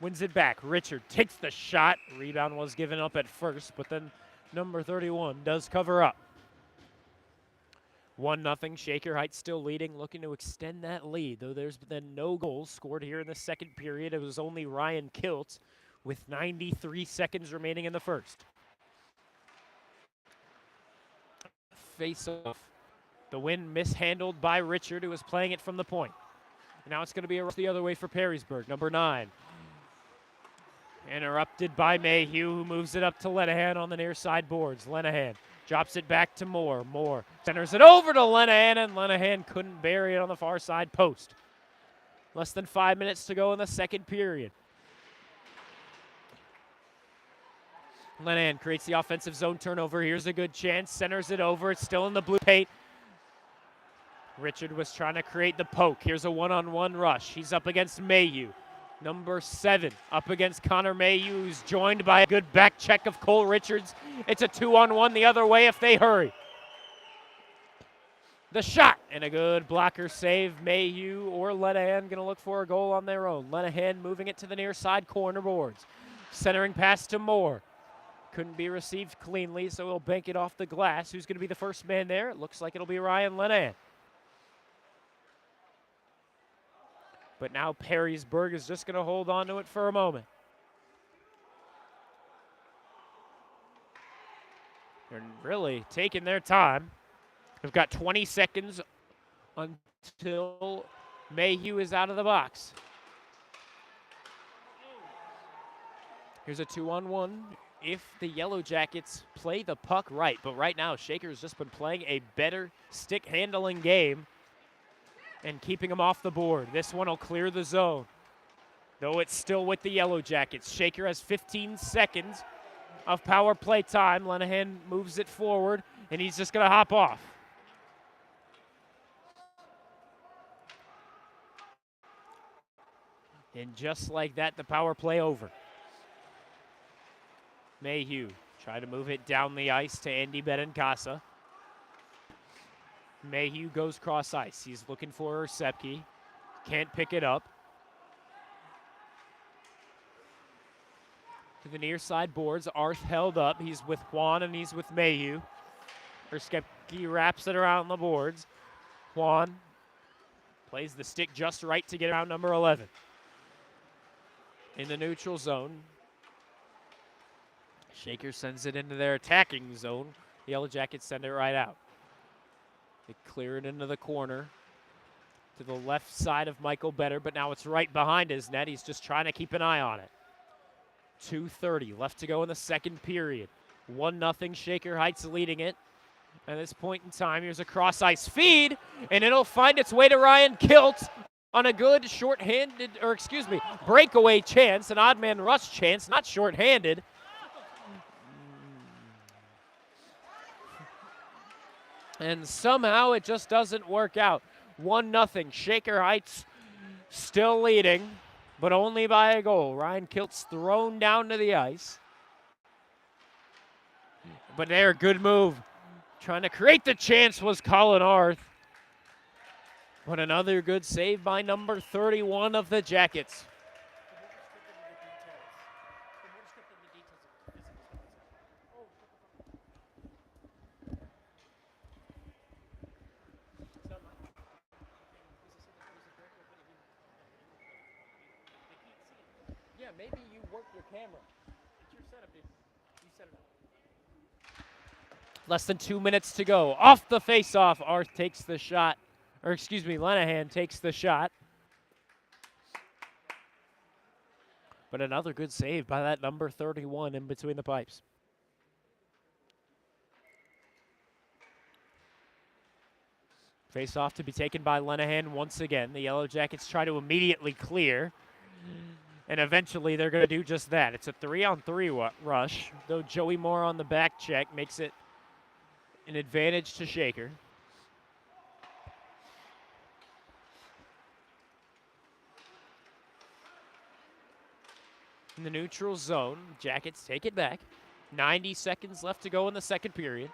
Wins it back. Richard takes the shot. Rebound was given up at first, but then number 31 does cover up. 1-0. Shaker Heights still leading, looking to extend that lead, though there's been no goals scored here in the second period. It was only Ryan Kilt with 93 seconds remaining in the first. Face-off. The win mishandled by Richard, who was playing it from the point. And now it's going to be a rush the other way for Perrysburg. Number 9. Interrupted by Mayhew, who moves it up to Lenahan on the near side boards. Lenahan drops it back to Moore. Moore centers it over to Lenahan, and Lenahan couldn't bury it on the far side post. Less than 5 minutes to go in the second period. Lenahan creates the offensive zone turnover. Here's a good chance. Centers it over. It's still in the blue paint. Richard was trying to create the poke. Here's a one-on-one rush. He's up against Mayhew. Number 7 up against Connor Mayhew, who's joined by a good back check of Cole Richards. It's a 2-on-1 the other way if they hurry. The shot and a good blocker save. Mayhew or Lenahan going to look for a goal on their own. Lenahan moving it to the near side corner boards. Centering pass to Moore. Couldn't be received cleanly, so he'll bank it off the glass. Who's going to be the first man there? It looks like it'll be Ryan Lenahan. But now Perrysburg is just going to hold on to it for a moment. They're really taking their time. They've got 20 seconds until Mayhew is out of the box. Here's a 2-on-1 if the Yellow Jackets play the puck right. But right now, Shaker's just been playing a better stick handling game and keeping them off the board. This one will clear the zone. though it's still with the Yellow Jackets. Shaker has 15 seconds of power play time. Lenahan moves it forward, and he's just going to hop off. And just like that, the power play over. Mayhew try to move it down the ice to Andy Benincasa. Mayhew goes cross ice. He's looking for Sepke. Can't pick it up. To the near side boards. Arth held up. He's with Juan and he's with Mayhew. Sepke wraps it around the boards. Juan plays the stick just right to get around number 11. In the neutral zone. Shaker sends it into their attacking zone. The Yellow Jackets send it right out. They clear it into the corner to the left side of Michael Better, but now it's right behind his net. He's just trying to keep an eye on it. 2:30 left to go in the second period. 1-0 Shaker Heights leading it. At this point in time, here's a cross-ice feed, and it'll find its way to Ryan Kilt on a good breakaway chance, an odd man rush chance, not shorthanded. And somehow it just doesn't work out. 1-0. Shaker Heights still leading, but only by a goal. Ryan Kilt's thrown down to the ice. But there, good move. Trying to create the chance was Colin Arth. But another good save by number 31 of the Jackets. Yeah, maybe you work your camera. It's your setup, dude. You set it up. Less than 2 minutes to go. Off the face-off, Arth takes the shot. Lenahan takes the shot. But another good save by that number 31 in between the pipes. Face-off to be taken by Lenahan once again. The Yellow Jackets try to immediately clear. And eventually they're going to do just that. It's a 3-on-3 rush, though Joey Moore on the back check makes it an advantage to Shaker. In the neutral zone, Jackets take it back. 90 seconds left to go in the second period.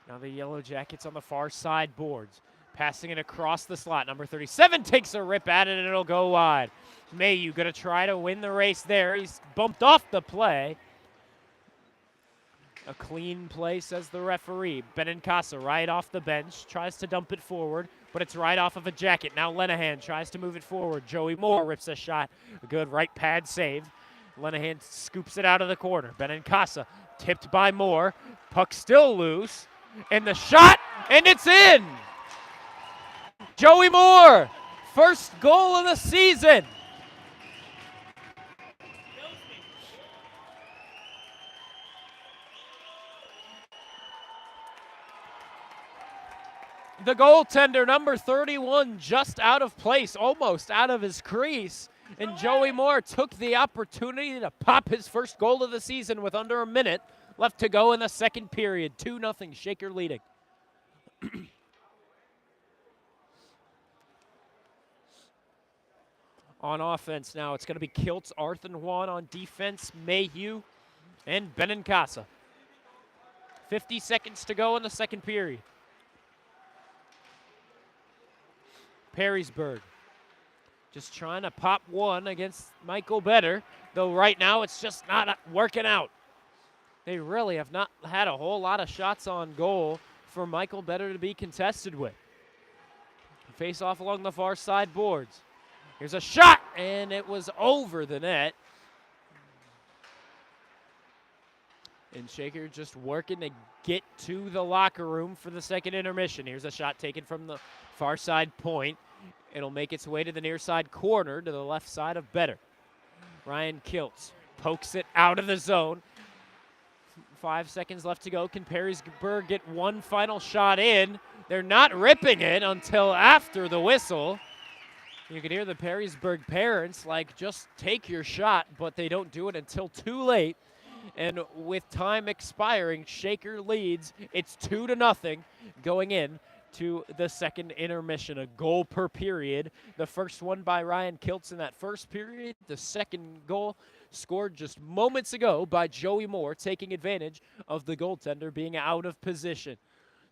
Now the Yellow Jackets on the far side boards. Passing it across the slot. Number 37 takes a rip at it and it'll go wide. Mayhew going to try to win the race there. He's bumped off the play. A clean play, says the referee. Benincasa right off the bench. Tries to dump it forward, but it's right off of a Jacket. Now Lenahan tries to move it forward. Joey Moore rips a shot. A good right pad save. Lenahan scoops it out of the corner. Benincasa tipped by Moore. Puck still loose. And the shot, and it's in! Joey Moore, first goal of the season. The goaltender, number 31, just out of place, almost out of his crease. And Joey Moore took the opportunity to pop his first goal of the season with under a minute left to go in the second period. 2-0, Shaker leading. On offense now, it's going to be Kiltz, Arth, and Juan. On defense, Mayhew and Benincasa. 50 seconds to go in the second period. Perrysburg just trying to pop one against Michael Better, though right now it's just not working out. They really have not had a whole lot of shots on goal for Michael Better to be contested with. Face off along the far side boards. Here's a shot, and it was over the net. And Shaker just working to get to the locker room for the second intermission. Here's a shot taken from the far side point. It'll make its way to the near side corner to the left side of Better. Ryan Kiltz pokes it out of the zone. 5 seconds left to go. Can Perrysburg get one final shot in? They're not ripping it until after the whistle. You can hear the Perrysburg parents like, just take your shot, but they don't do it until too late. And with time expiring, Shaker leads. It's 2-0 going in to the second intermission. A goal per period. The first one by Ryan Kiltz in that first period. The second goal scored just moments ago by Joey Moore, taking advantage of the goaltender being out of position.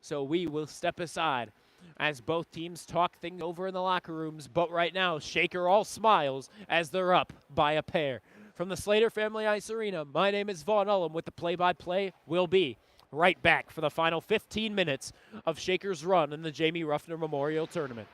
So we will step aside as both teams talk things over in the locker rooms. But right now, Shaker all smiles as they're up by a pair. From the Slater Family Ice Arena, my name is Vaughn Ullum with the play-by-play. We'll be right back for the final 15 minutes of Shaker's run in the Jamie Ruffner Memorial Tournament.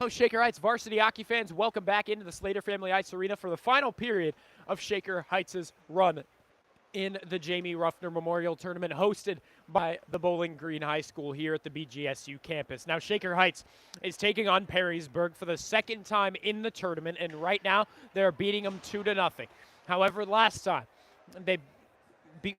Oh, Shaker Heights varsity hockey fans, welcome back into the Slater Family Ice Arena for the final period of Shaker Heights' run in the Jamie Ruffner Memorial Tournament hosted by the Bowling Green High School here at the BGSU campus. Now, Shaker Heights is taking on Perrysburg for the second time in the tournament, and right now they're beating them 2-0. However, last time they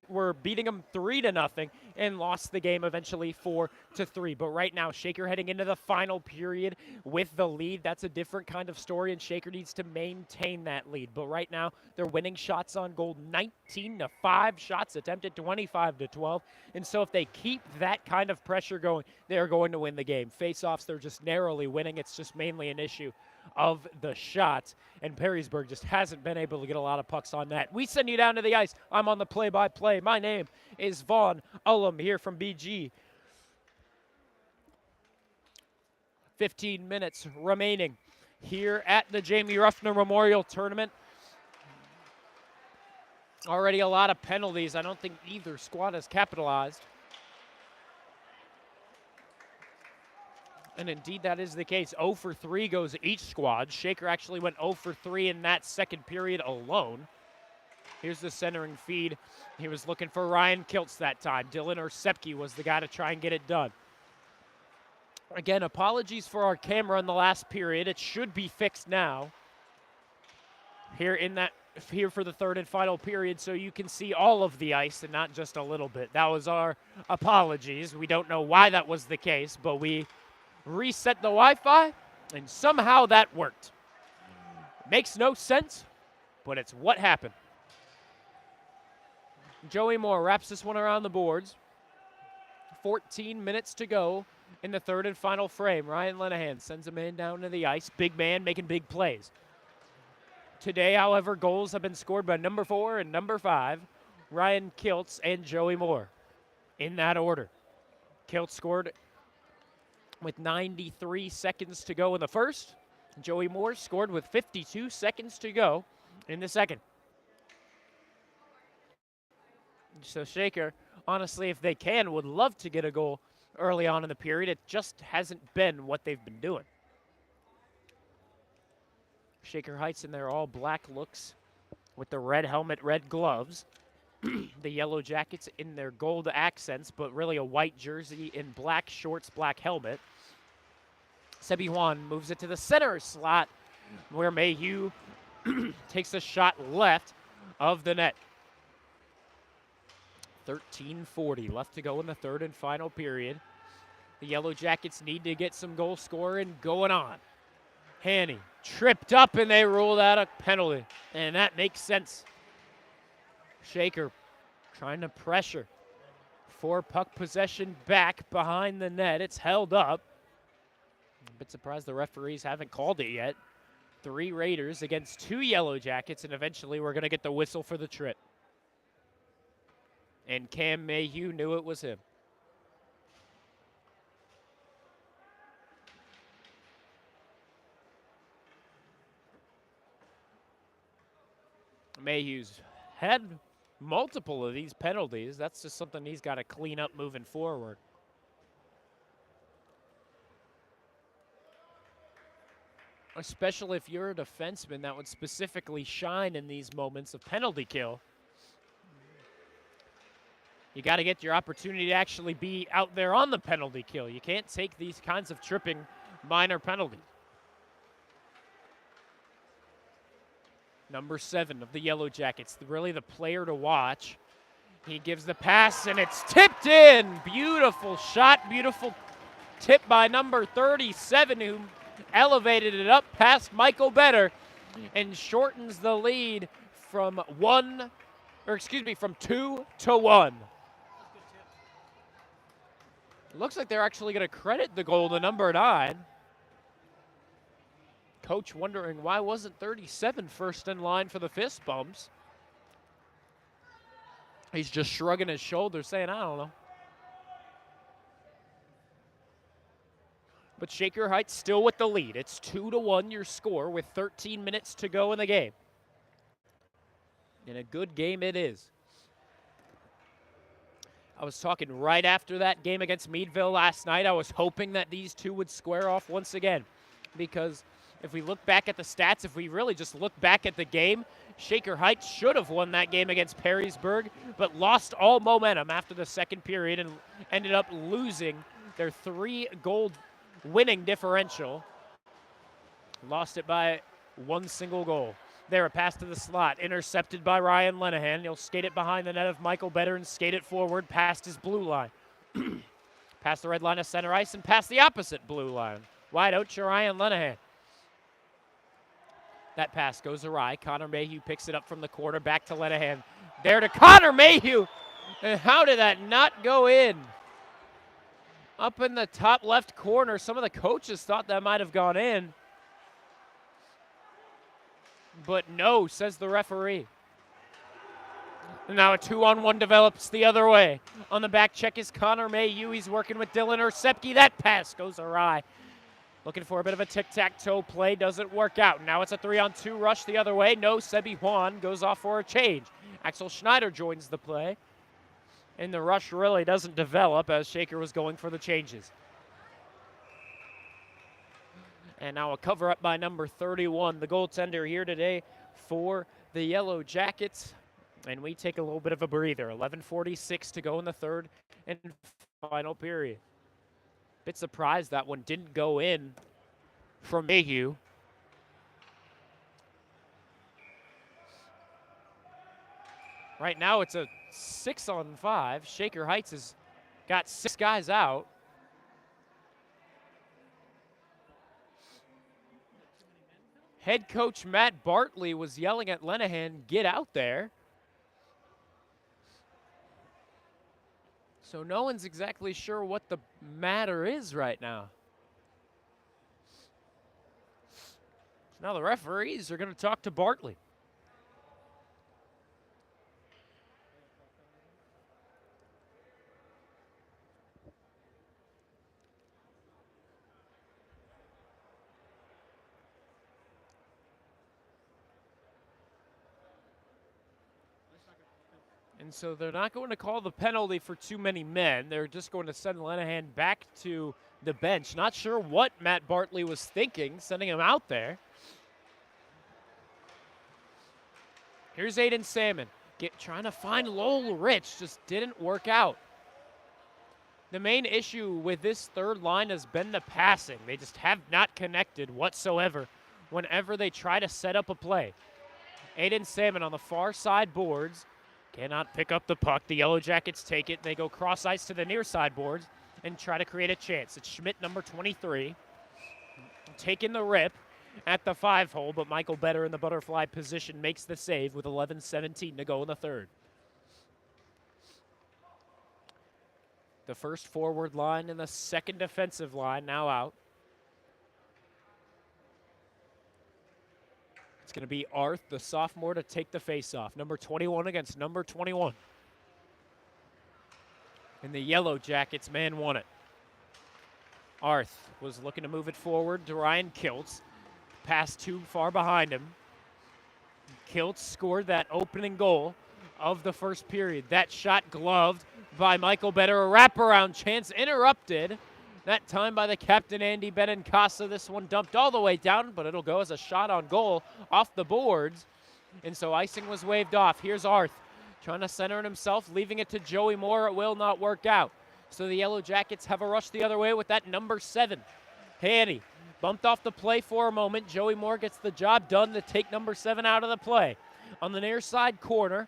were beating them 3-0 and lost the game eventually 4-3. But right now, Shaker heading into the final period with the lead. That's a different kind of story, and Shaker needs to maintain that lead. But right now, they're winning shots on goal 19-5, shots attempted 25-12. And so if they keep that kind of pressure going, they're going to win the game. Face-offs, they're just narrowly winning. It's just mainly an issue of the shots, and Perrysburg just hasn't been able to get a lot of pucks on net. We send you down to the ice. I'm on the play-by-play. My name is Vaughn Ullum here from BG. 15 minutes remaining here at the Jamie Ruffner Memorial Tournament. Already a lot of penalties. I don't think either squad has capitalized. And indeed, that is the case. 0 for 3 goes each squad. Shaker actually went 0 for 3 in that second period alone. Here's the centering feed. He was looking for Ryan Kiltz that time. Dylan Orsepke was the guy to try and get it done. Again, apologies for our camera in the last period. It should be fixed now. Here for the third and final period, so you can see all of the ice and not just a little bit. That was our apologies. We don't know why that was the case, but we reset the Wi-Fi, and somehow that worked. Makes no sense, but it's what happened. Joey Moore wraps this one around the boards. 14 minutes to go in the third and final frame. Ryan Lenahan sends a man down to the ice. Big man making big plays. Today, however, goals have been scored by number 4 and number 5, Ryan Kiltz and Joey Moore, in that order. Kiltz scored with 93 seconds to go in the first. Joey Moore scored with 52 seconds to go in the second. So Shaker, honestly, if they can, would love to get a goal early on in the period. It just hasn't been what they've been doing. Shaker Heights in their all black looks with the red helmet, red gloves. The Yellow Jackets in their gold accents, but really a white jersey in black shorts, black helmet. Sebi Juan moves it to the center slot where Mayhew takes a shot left of the net. 13:40 left to go in the third and final period. The Yellow Jackets need to get some goal scoring going on. Haney tripped up and they ruled out a penalty, and that makes sense. Shaker trying to pressure for puck possession back behind the net. It's held up. I'm a bit surprised the referees haven't called it yet. 3 Raiders against 2 Yellow Jackets, and eventually we're going to get the whistle for the trip. And Cam Mayhew knew it was him. Mayhew's had multiple of these penalties. That's just something he's got to clean up moving forward. Especially if you're a defenseman that would specifically shine in these moments of penalty kill. You got to get your opportunity to actually be out there on the penalty kill. You can't take these kinds of tripping minor penalties. Number 7 of the Yellow Jackets, really the player to watch. He gives the pass, and it's tipped in. Beautiful shot, beautiful tip by number 37, who elevated it up past Michael Better and shortens the lead from 2 to 1. It looks like they're actually going to credit the goal to number 9. Coach wondering why wasn't 37 first in line for the fist bumps. He's just shrugging his shoulders saying, I don't know. But Shaker Heights still with the lead. It's 2-1 your score with 13 minutes to go in the game. And a good game it is. I was talking right after that game against Meadville last night. I was hoping that these two would square off once again. because if we look back at the stats, if we really just look back at the game, Shaker Heights should have won that game against Perrysburg, but lost all momentum after the second period and ended up losing their 3-goal winning differential. Lost it by 1 single goal. There, a pass to the slot, intercepted by Ryan Lenahan. He'll skate it behind the net of Michael Better and skate it forward past his blue line. Past the red line of center ice and past the opposite blue line. Wide out to Ryan Lenahan. That pass goes awry. Connor Mayhew picks it up from the corner, back to Lenahan. There to Connor Mayhew. And how did that not go in? Up in the top left corner, some of the coaches thought that might have gone in. But no, says the referee. And now a 2-on-1 develops the other way. On the back check is Connor Mayhew. He's working with Dylan Ursepke. That pass goes awry. Looking for a bit of a tic-tac-toe play. Doesn't work out. Now it's a 3-on-2 rush the other way. No, Sebi Juan goes off for a change. Axel Schneider joins the play. And the rush really doesn't develop as Shaker was going for the changes. And now a cover up by number 31, the goaltender here today for the Yellow Jackets. And we take a little bit of a breather. 11:46 to go in the third and final period. Bit surprised that one didn't go in from Mayhew. Right now it's a 6-on-5. Shaker Heights has got 6 guys out. Head coach Matt Bartley was yelling at Lenahan, "Get out there." So no one's exactly sure what the matter is right now. Now the referees are going to talk to Bartley. And so they're not going to call the penalty for too many men. They're just going to send Lenahan back to the bench. Not sure what Matt Bartley was thinking, sending him out there. Here's Aiden Salmon trying to find Lowell Rich. Just didn't work out. The main issue with this third line has been the passing. They just have not connected whatsoever whenever they try to set up a play. Aiden Salmon on the far side boards. Cannot pick up the puck. The Yellow Jackets take it. They go cross ice to the near side boards and try to create a chance. It's Schmidt, number 23, taking the rip at the 5-hole, but Michael Better in the butterfly position makes the save with 11:17 to go in the third. The first forward line and the second defensive line now out. It's going to be Arth, the sophomore, to take the faceoff. Number 21 against number 21. And the Yellow Jackets man won it. Arth was looking to move it forward to Ryan Kiltz. Pass too far behind him. Kiltz scored that opening goal of the first period. That shot gloved by Michael Better. A wraparound chance interrupted. That time by the captain, Andy Benincasa. This one dumped all the way down, but it'll go as a shot on goal off the boards. And so icing was waved off. Here's Arth trying to center it himself, leaving it to Joey Moore. It will not work out. So the Yellow Jackets have a rush the other way with that number 7. Hanny bumped off the play for a moment. Joey Moore gets the job done to take number 7 out of the play. On the near side corner,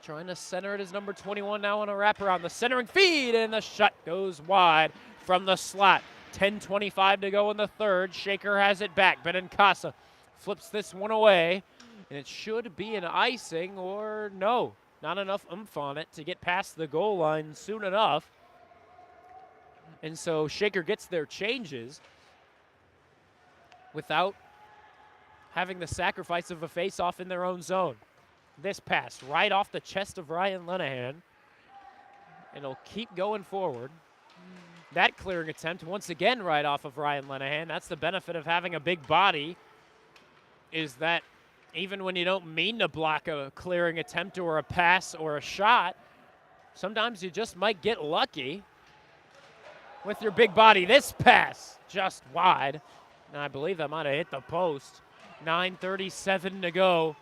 trying to center it is number 21 now on a wraparound. The centering feed, and the shot goes wide from the slot. 10:25 to go in the third. Shaker has it back. Benincasa flips this one away, and it should be an icing, or no, not enough oomph on it to get past the goal line soon enough. And so Shaker gets their changes without having the sacrifice of a face-off in their own zone. This pass right off the chest of Ryan Lenahan. And it'll keep going forward. That clearing attempt, once again, right off of Ryan Lenahan. That's the benefit of having a big body, is that even when you don't mean to block a clearing attempt or a pass or a shot, sometimes you just might get lucky. with your big body. This pass just wide. And I believe that might have hit the post. 9:37 to go.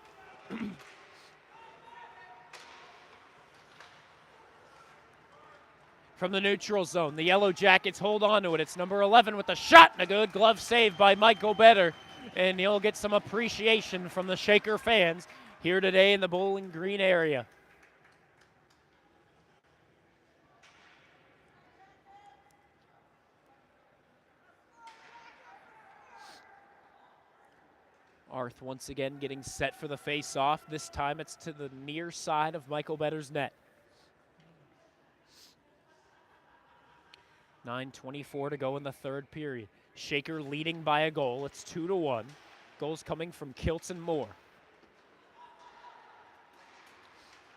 From the neutral zone, the Yellow Jackets hold on to it. It's number 11 with the shot and a good glove save by Michael Better. And he'll get some appreciation from the Shaker fans here today in the Bowling Green area. Arth once again getting set for the face-off. This time it's to the near side of Michael Better's net. 9:24 to go in the third period. Shaker leading by a goal. It's 2-1. Goals coming from Kiltz and Moore.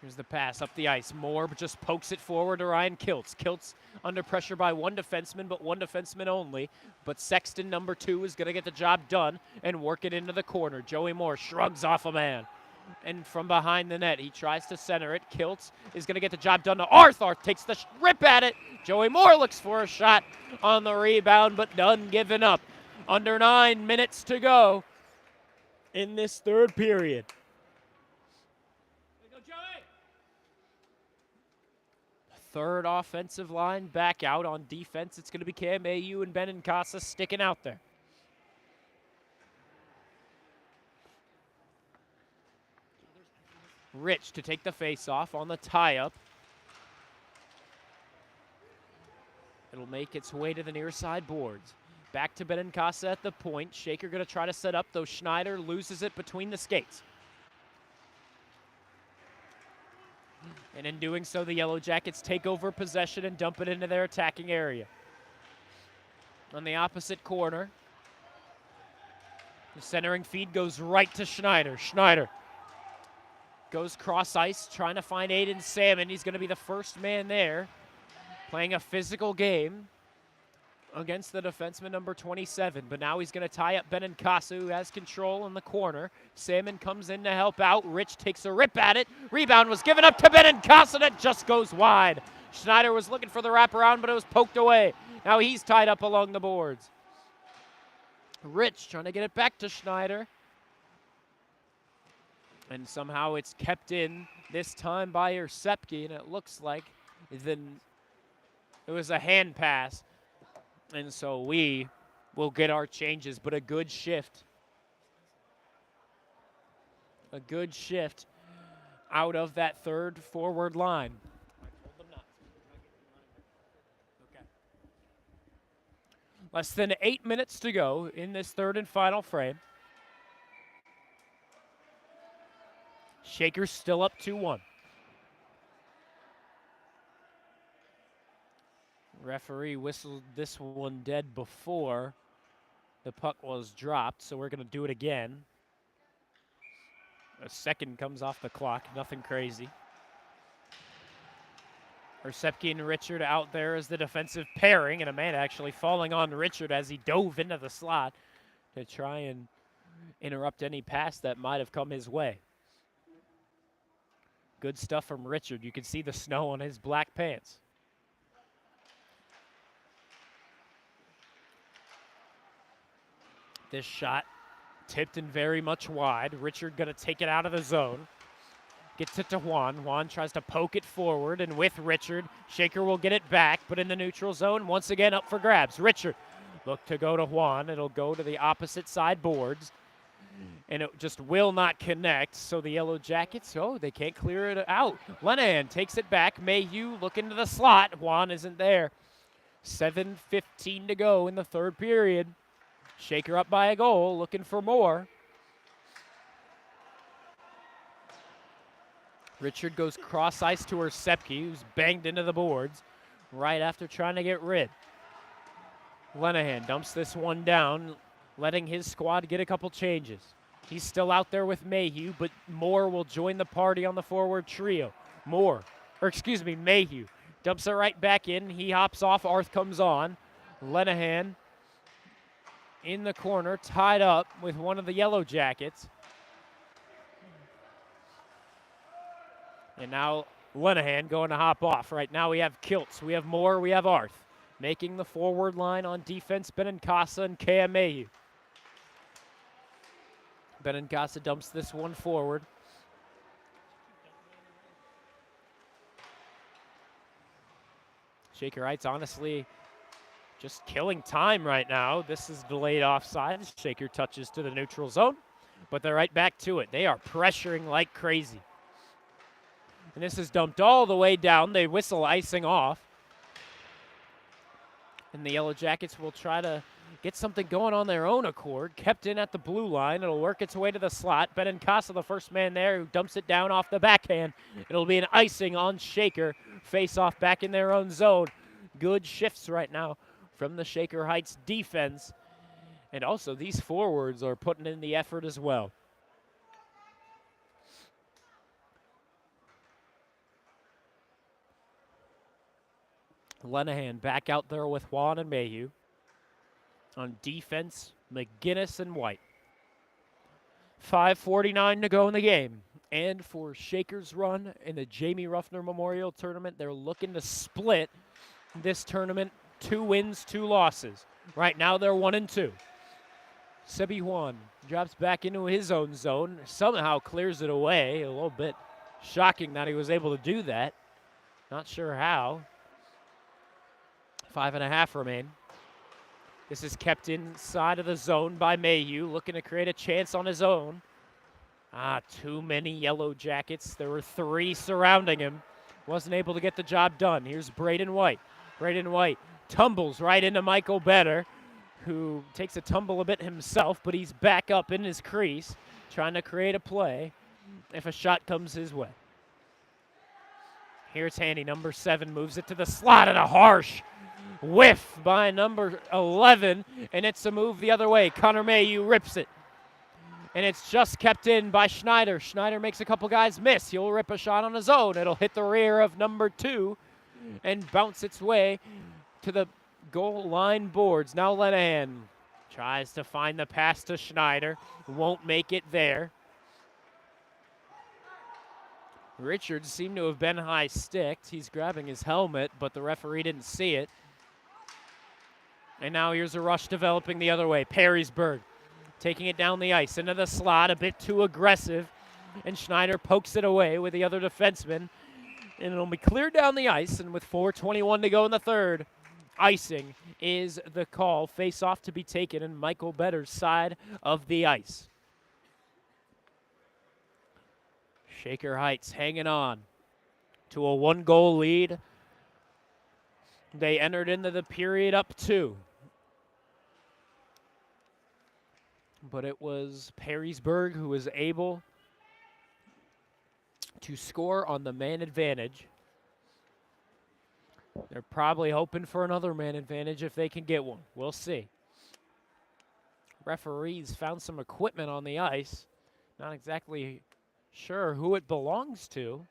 Here's the pass up the ice. Moore just pokes it forward to Ryan Kiltz. Kiltz under pressure by one defenseman, but one defenseman only. But Sexton, number 2, is going to get the job done and work it into the corner. Joey Moore shrugs off a man. And from behind the net, he tries to center it. Kiltz is going to get the job done to Arth. Arth takes the rip at it. Joey Moore looks for a shot on the rebound, but done giving up. Under 9 minutes to go in this third period. Third offensive line back out on defense. It's going to be Cam Ayu and Benincasa sticking out there. Rich to take the face-off on the tie-up. It'll make its way to the near side boards. Back to Benincasa at the point. Shaker going to try to set up, though Schneider loses it between the skates. And in doing so, the Yellow Jackets take over possession and dump it into their attacking area. On the opposite corner, the centering feed goes right to Schneider. Schneider goes cross ice, trying to find Aiden Salmon. He's going to be the first man there, playing a physical game against the defenseman number 27. But now he's going to tie up Benincasa, who has control in the corner. Salmon comes in to help out. Rich takes a rip at it. Rebound was given up to Benincasa, and it just goes wide. Schneider was looking for the wraparound, but it was poked away. Now he's tied up along the boards. Rich trying to get it back to Schneider. And somehow it's kept in, this time by Ersepke, and it looks like it was a hand pass. And so we will get our changes, but a good shift. A good shift out of that third forward line. Okay. Less than 8 minutes to go in this third and final frame. Shaker's still up 2-1. Referee whistled this one dead before the puck was dropped, so we're going to do it again. A second comes off the clock, nothing crazy. Ersepke and Richard out there as the defensive pairing, and a man actually falling on Richard as he dove into the slot to try and interrupt any pass that might have come his way. Good stuff from Richard. You can see the snow on his black pants. This shot tipped and very much wide. Richard going to take it out of the zone. Gets it to Juan. Juan tries to poke it forward, and with Richard, Shaker will get it back, but in the neutral zone, once again up for grabs. Richard look to go to Juan. It'll go to the opposite side boards, and it just will not connect. So the Yellow Jackets, they can't clear it out. Lenahan takes it back. Mayhew look into the slot. Juan isn't there. 7:15 to go in the third period. Shaker up by a goal, looking for more. Richard goes cross ice to Ersepke, who's banged into the boards right after trying to get rid. Lenahan dumps this one down, letting his squad get a couple changes. He's still out there with Mayhew, but Moore will join the party on the forward trio. Mayhew dumps it right back in. He hops off, Arth comes on. Lenahan in the corner, tied up with one of the Yellow Jackets. And now Lenahan going to hop off. Right now we have Kiltz, we have Moore, we have Arth. making the forward line on defense, Benincasa and Kameyu. Benincasa dumps this one forward. Shaker Heights honestly just killing time right now. This is delayed offside. Shaker touches to the neutral zone, but they're right back to it. They are pressuring like crazy. And this is dumped all the way down. They whistle icing off. And the Yellow Jackets will try to get something going on their own accord. Kept in at the blue line. It'll work its way to the slot. Benincasa, the first man there, who dumps it down off the backhand. It'll be an icing on Shaker. Face off back in their own zone. Good shifts right now from the Shaker Heights defense. And also these forwards are putting in the effort as well. Lenahan back out there with Juan and Mayhew. On defense, McGinnis and White. 5:49 to go in the game. And for Shaker's run in the Jamie Ruffner Memorial Tournament, they're looking to split this tournament 2 wins, 2 losses. Right now they're 1-2. Sebi Juan drops back into his own zone, somehow clears it away. A little bit shocking that he was able to do that. Not sure how. 5.5 remain. This is kept inside of the zone by Mayhew, looking to create a chance on his own. Too many Yellow Jackets. There were 3 surrounding him. Wasn't able to get the job done. Here's Braden White. Braden White tumbles right into Michael Better, who takes a tumble a bit himself, but he's back up in his crease, trying to create a play if a shot comes his way. Here's Haney, number 7, moves it to the slot, and a harsh whiff by number 11, and it's a move the other way. Connor Mayhew rips it, and it's just kept in by Schneider. Schneider makes a couple guys miss. He'll rip a shot on his own. It'll hit the rear of number 2 and bounce its way to the goal line boards. Now Lenahan tries to find the pass to Schneider. Won't make it there. Richards seemed to have been high-sticked. He's grabbing his helmet, but the referee didn't see it. And now here's a rush developing the other way. Perrysburg taking it down the ice into the slot, a bit too aggressive. And Schneider pokes it away with the other defenseman. And it'll be cleared down the ice, and with 4:21 to go in the third, icing is the call. Face-off to be taken in Michael Better's side of the ice. Shaker Heights hanging on to a 1-goal lead. They entered into the period up 2. But it was Perrysburg who was able to score on the man advantage. They're probably hoping for another man advantage if they can get one. We'll see. Referees found some equipment on the ice. Not exactly sure who it belongs to.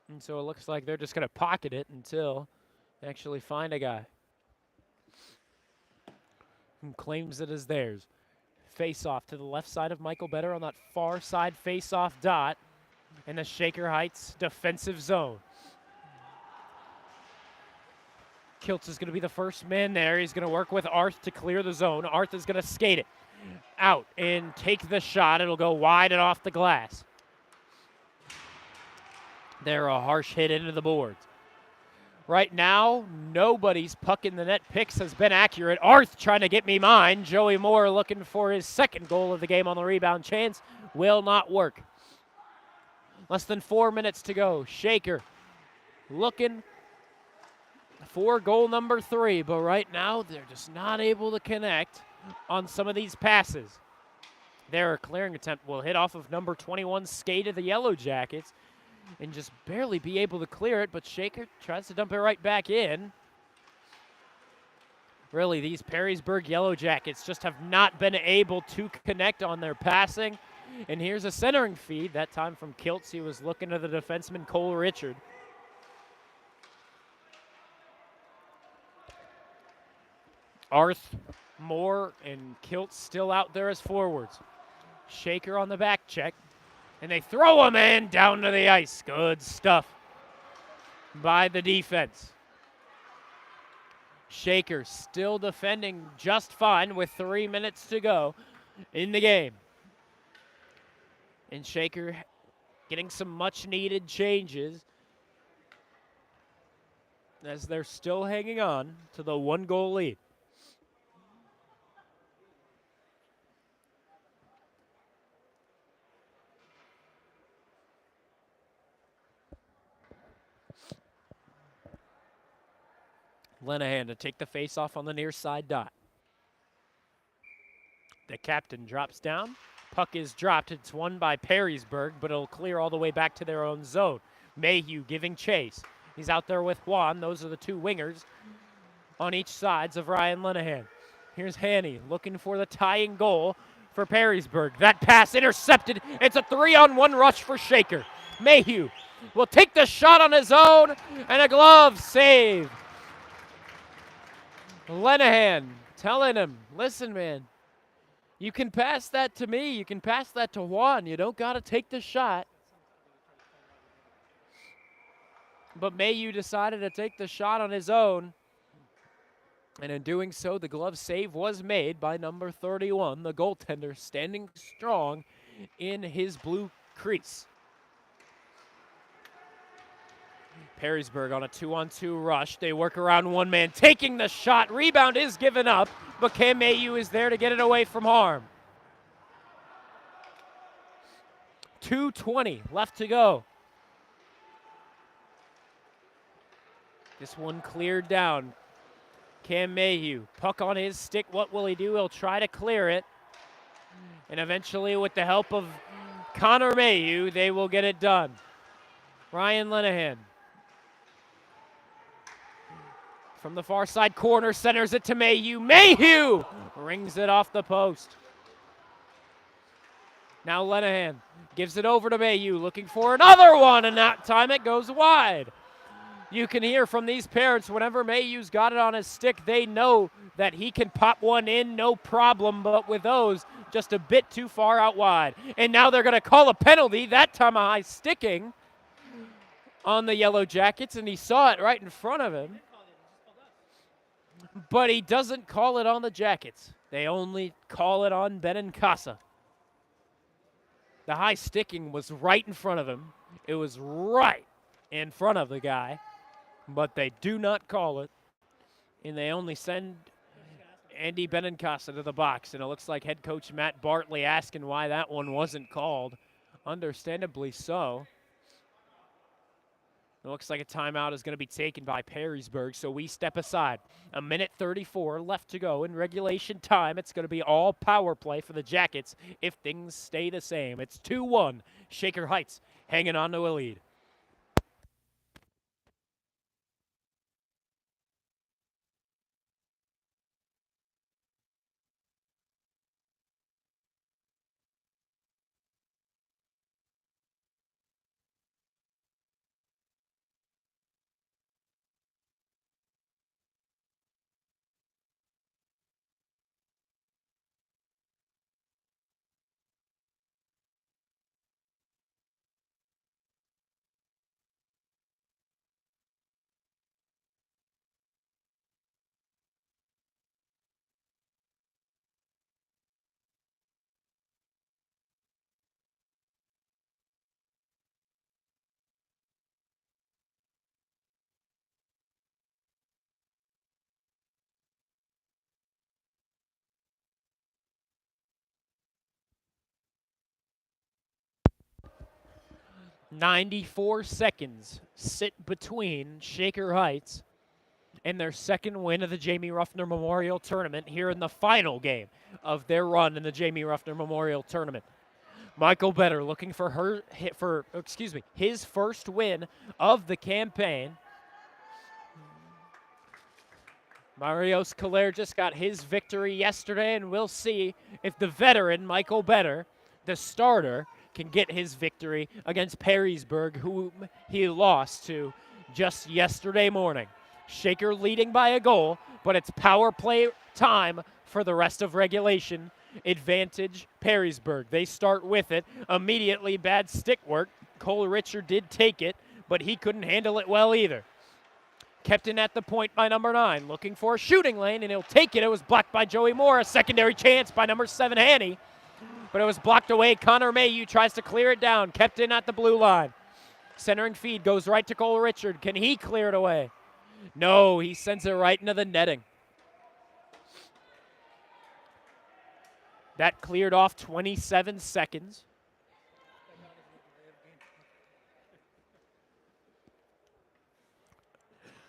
And so it looks like they're just going to pocket it until they actually find a guy who claims it as theirs. Face-off to the left side of Michael Better on that far side face-off dot in the Shaker Heights defensive zone. Kiltz is going to be the first man there. He's going to work with Arth to clear the zone. Arth is going to skate it out and take the shot. It'll go wide and off the glass. There, a harsh hit into the boards. Right now, nobody's puck in the net picks has been accurate. Arth trying to get me mine. Joey Moore looking for his second goal of the game on the rebound chance. Will not work. Less than 4 minutes to go. Shaker looking for goal number 3, but right now they're just not able to connect on some of these passes. Their clearing attempt will hit off of number 21's skate of the Yellow Jackets and just barely be able to clear it, but Shaker tries to dump it right back in. Really, these Perrysburg Yellow Jackets just have not been able to connect on their passing. And here's a centering feed, that time from Kiltz. He was looking to the defenseman Cole Richard. Arth, Moore, and Kiltz still out there as forwards. Shaker on the back check. And they throw a man down to the ice. Good stuff by the defense. Shaker still defending just fine with 3 minutes to go in the game. And Shaker getting some much needed changes as they're still hanging on to the 1-goal lead. Lenahan to take the face-off on the near side dot. The captain drops down. Puck is dropped. It's won by Perrysburg, but it'll clear all the way back to their own zone. Mayhew giving chase. He's out there with Juan. Those are the two wingers on each sides of Ryan Lenahan. Here's Haney looking for the tying goal for Perrysburg. That pass intercepted. It's a 3-on-1 rush for Shaker. Mayhew will take the shot on his own, and a glove save. Lenahan telling him, listen, man, you can pass that to me. You can pass that to Juan. You don't got to take the shot. But Mayhew decided to take the shot on his own. And in doing so, the glove save was made by number 31, the goaltender, standing strong in his blue crease. Perrysburg on a 2-on-2 rush. They work around one man, taking the shot. Rebound is given up, but Cam Mayhew is there to get it away from harm. 2:20 left to go. This one cleared down. Cam Mayhew, puck on his stick. What will he do? He'll try to clear it. And eventually, with the help of Connor Mayhew, they will get it done. Ryan Lenahan. From the far side corner, centers it to Mayhew. Mayhew rings it off the post. Now Lenahan gives it over to Mayhew, looking for another one, and that time it goes wide. You can hear from these parents, whenever Mayhew's got it on his stick, they know that he can pop one in, no problem, but with those, just a bit too far out wide. And now they're going to call a penalty, that time a high sticking on the Yellow Jackets, and he saw it right in front of him. But he doesn't call it on the Jackets. They only call it on Benincasa. The high sticking was right in front of him. It was right in front of the guy, but they do not call it. And they only send Andy Benincasa to the box. And it looks like head coach Matt Bartley asking why that one wasn't called. Understandably so. It looks like a timeout is going to be taken by Perrysburg, so we step aside. 1:34 left to go in regulation time. It's going to be all power play for the Jackets if things stay the same. It's 2-1. Shaker Heights hanging on to a lead. "94 seconds sit between Shaker Heights and their second win of the Jamie Ruffner Memorial Tournament here in the final game of their run in the Jamie Ruffner Memorial Tournament. Michael Better looking for his first win of the campaign. Marios Kaler just got his victory yesterday, and we'll see if the veteran, Michael Better, the starter, can get his victory against Perrysburg, whom he lost to just yesterday morning. Shaker leading by a goal, but it's power play time for the rest of regulation. Advantage Perrysburg. They start with it. Immediately bad stick work. Cole Richard did take it, but he couldn't handle it well either. Kept in at the point by number 9, looking for a shooting lane, and he'll take it. It was blocked by Joey Moore. A secondary chance by number 7, Hanny, but it was blocked away. Connor Mayhew tries to clear it down. Kept in at the blue line. Centering feed goes right to Cole Richard. Can he clear it away? No, he sends it right into the netting. That cleared off 27 seconds.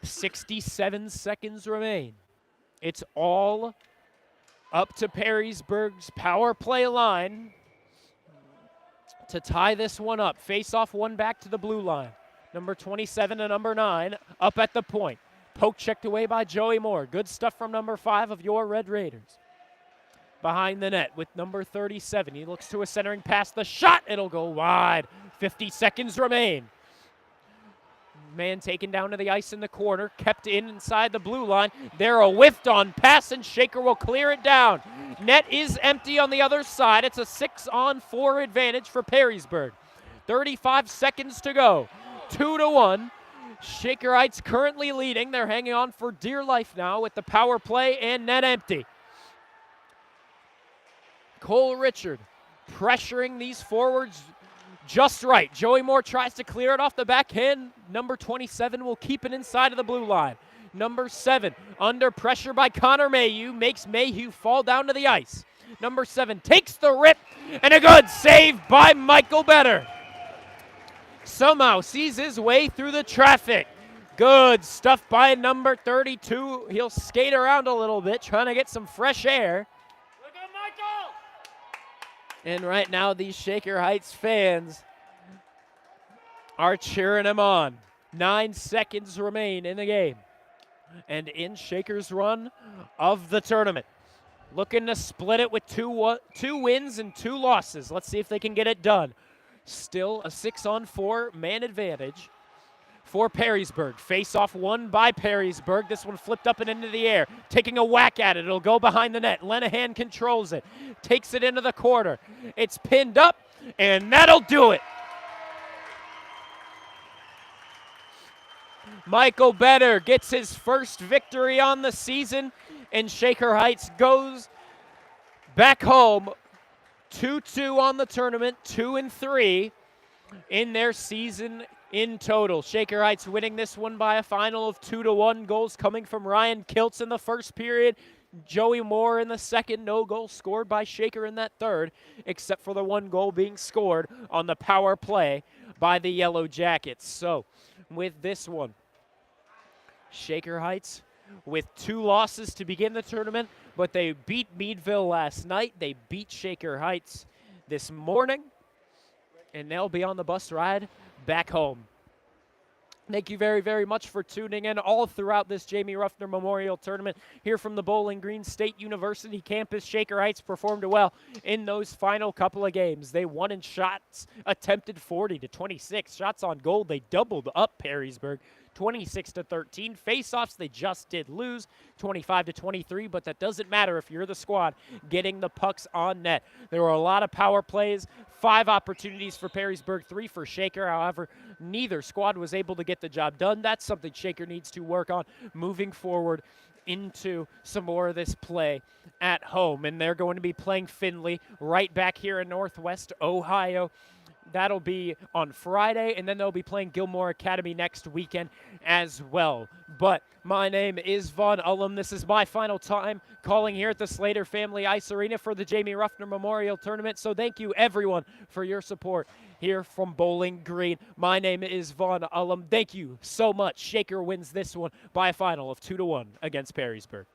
.67 seconds remain. It's all up to Perrysburg's power play line to tie this one up. Face off one back to the blue line. Number 27 and number 9 up at the point. Poke checked away by Joey Moore. Good stuff from number 5 of your Red Raiders. Behind the net with number 37. He looks to a centering pass. The shot, it'll go wide. 50 seconds remain. Man taken down to the ice in the corner, kept inside the blue line. There a whiffed on pass, and Shaker will clear it down. Net is empty on the other side. It's a 6-on-4 advantage for Perrysburg. 35 seconds to go. 2-1. Shakerites currently leading. They're hanging on for dear life now with the power play and net empty. Cole Richard pressuring these forwards just right. Joey Moore tries to clear it off the backhand. Number 27 will keep it inside of the blue line. Number 7 under pressure by Connor Mayhew makes Mayhew fall down to the ice. Number 7 takes the rip, and a good save by Michael Better. Somehow sees his way through the traffic. Good stuff by number 32. He'll skate around a little bit, trying to get some fresh air. Look at Michael! And right now, these Shaker Heights fans are cheering him on. 9 seconds remain in the game. And in Shaker's run of the tournament. Looking to split it with two wins and 2 losses. Let's see if they can get it done. Still a 6-on-4 man advantage for Perrysburg. Face off won by Perrysburg. This one flipped up and into the air. Taking a whack at it. It'll go behind the net. Lenahan controls it. Takes it into the corner. It's pinned up, and that'll do it. Michael Better gets his first victory on the season, and Shaker Heights goes back home 2-2 on the tournament, 2-3 in their season in total. Shaker Heights winning this one by a final of 2-1. Goals coming from Ryan Kiltz in the first period, Joey Moore in the second. No goals scored by Shaker in that third, except for the 1 goal being scored on the power play by the Yellow Jackets. So with this one, Shaker Heights with 2 losses to begin the tournament, but they beat Meadville last night. They beat Shaker Heights this morning, and they'll be on the bus ride back home. Thank you very, very much for tuning in all throughout this Jamie Ruffner Memorial Tournament here from the Bowling Green State University campus. Shaker Heights performed well in those final couple of games. They won in shots attempted 40-26. Shots on goal, they doubled up Perrysburg. 26-13. Face-offs, they just did lose 25-23, but that doesn't matter if you're the squad getting the pucks on net. There were a lot of power plays, 5 opportunities for Perrysburg, 3 for Shaker. However, neither squad was able to get the job done. That's something Shaker needs to work on moving forward into some more of this play at home. And they're going to be playing Findlay right back here in Northwest Ohio. That'll be on Friday, and then they'll be playing Gilmore Academy next weekend as well. But my name is Vaughn Ullum. This is my final time calling here at the Slater Family Ice Arena for the Jamie Ruffner Memorial Tournament. So thank you, everyone, for your support here from Bowling Green. My name is Vaughn Ullum. Thank you so much. Shaker wins this one by a final of 2-1 against Perrysburg.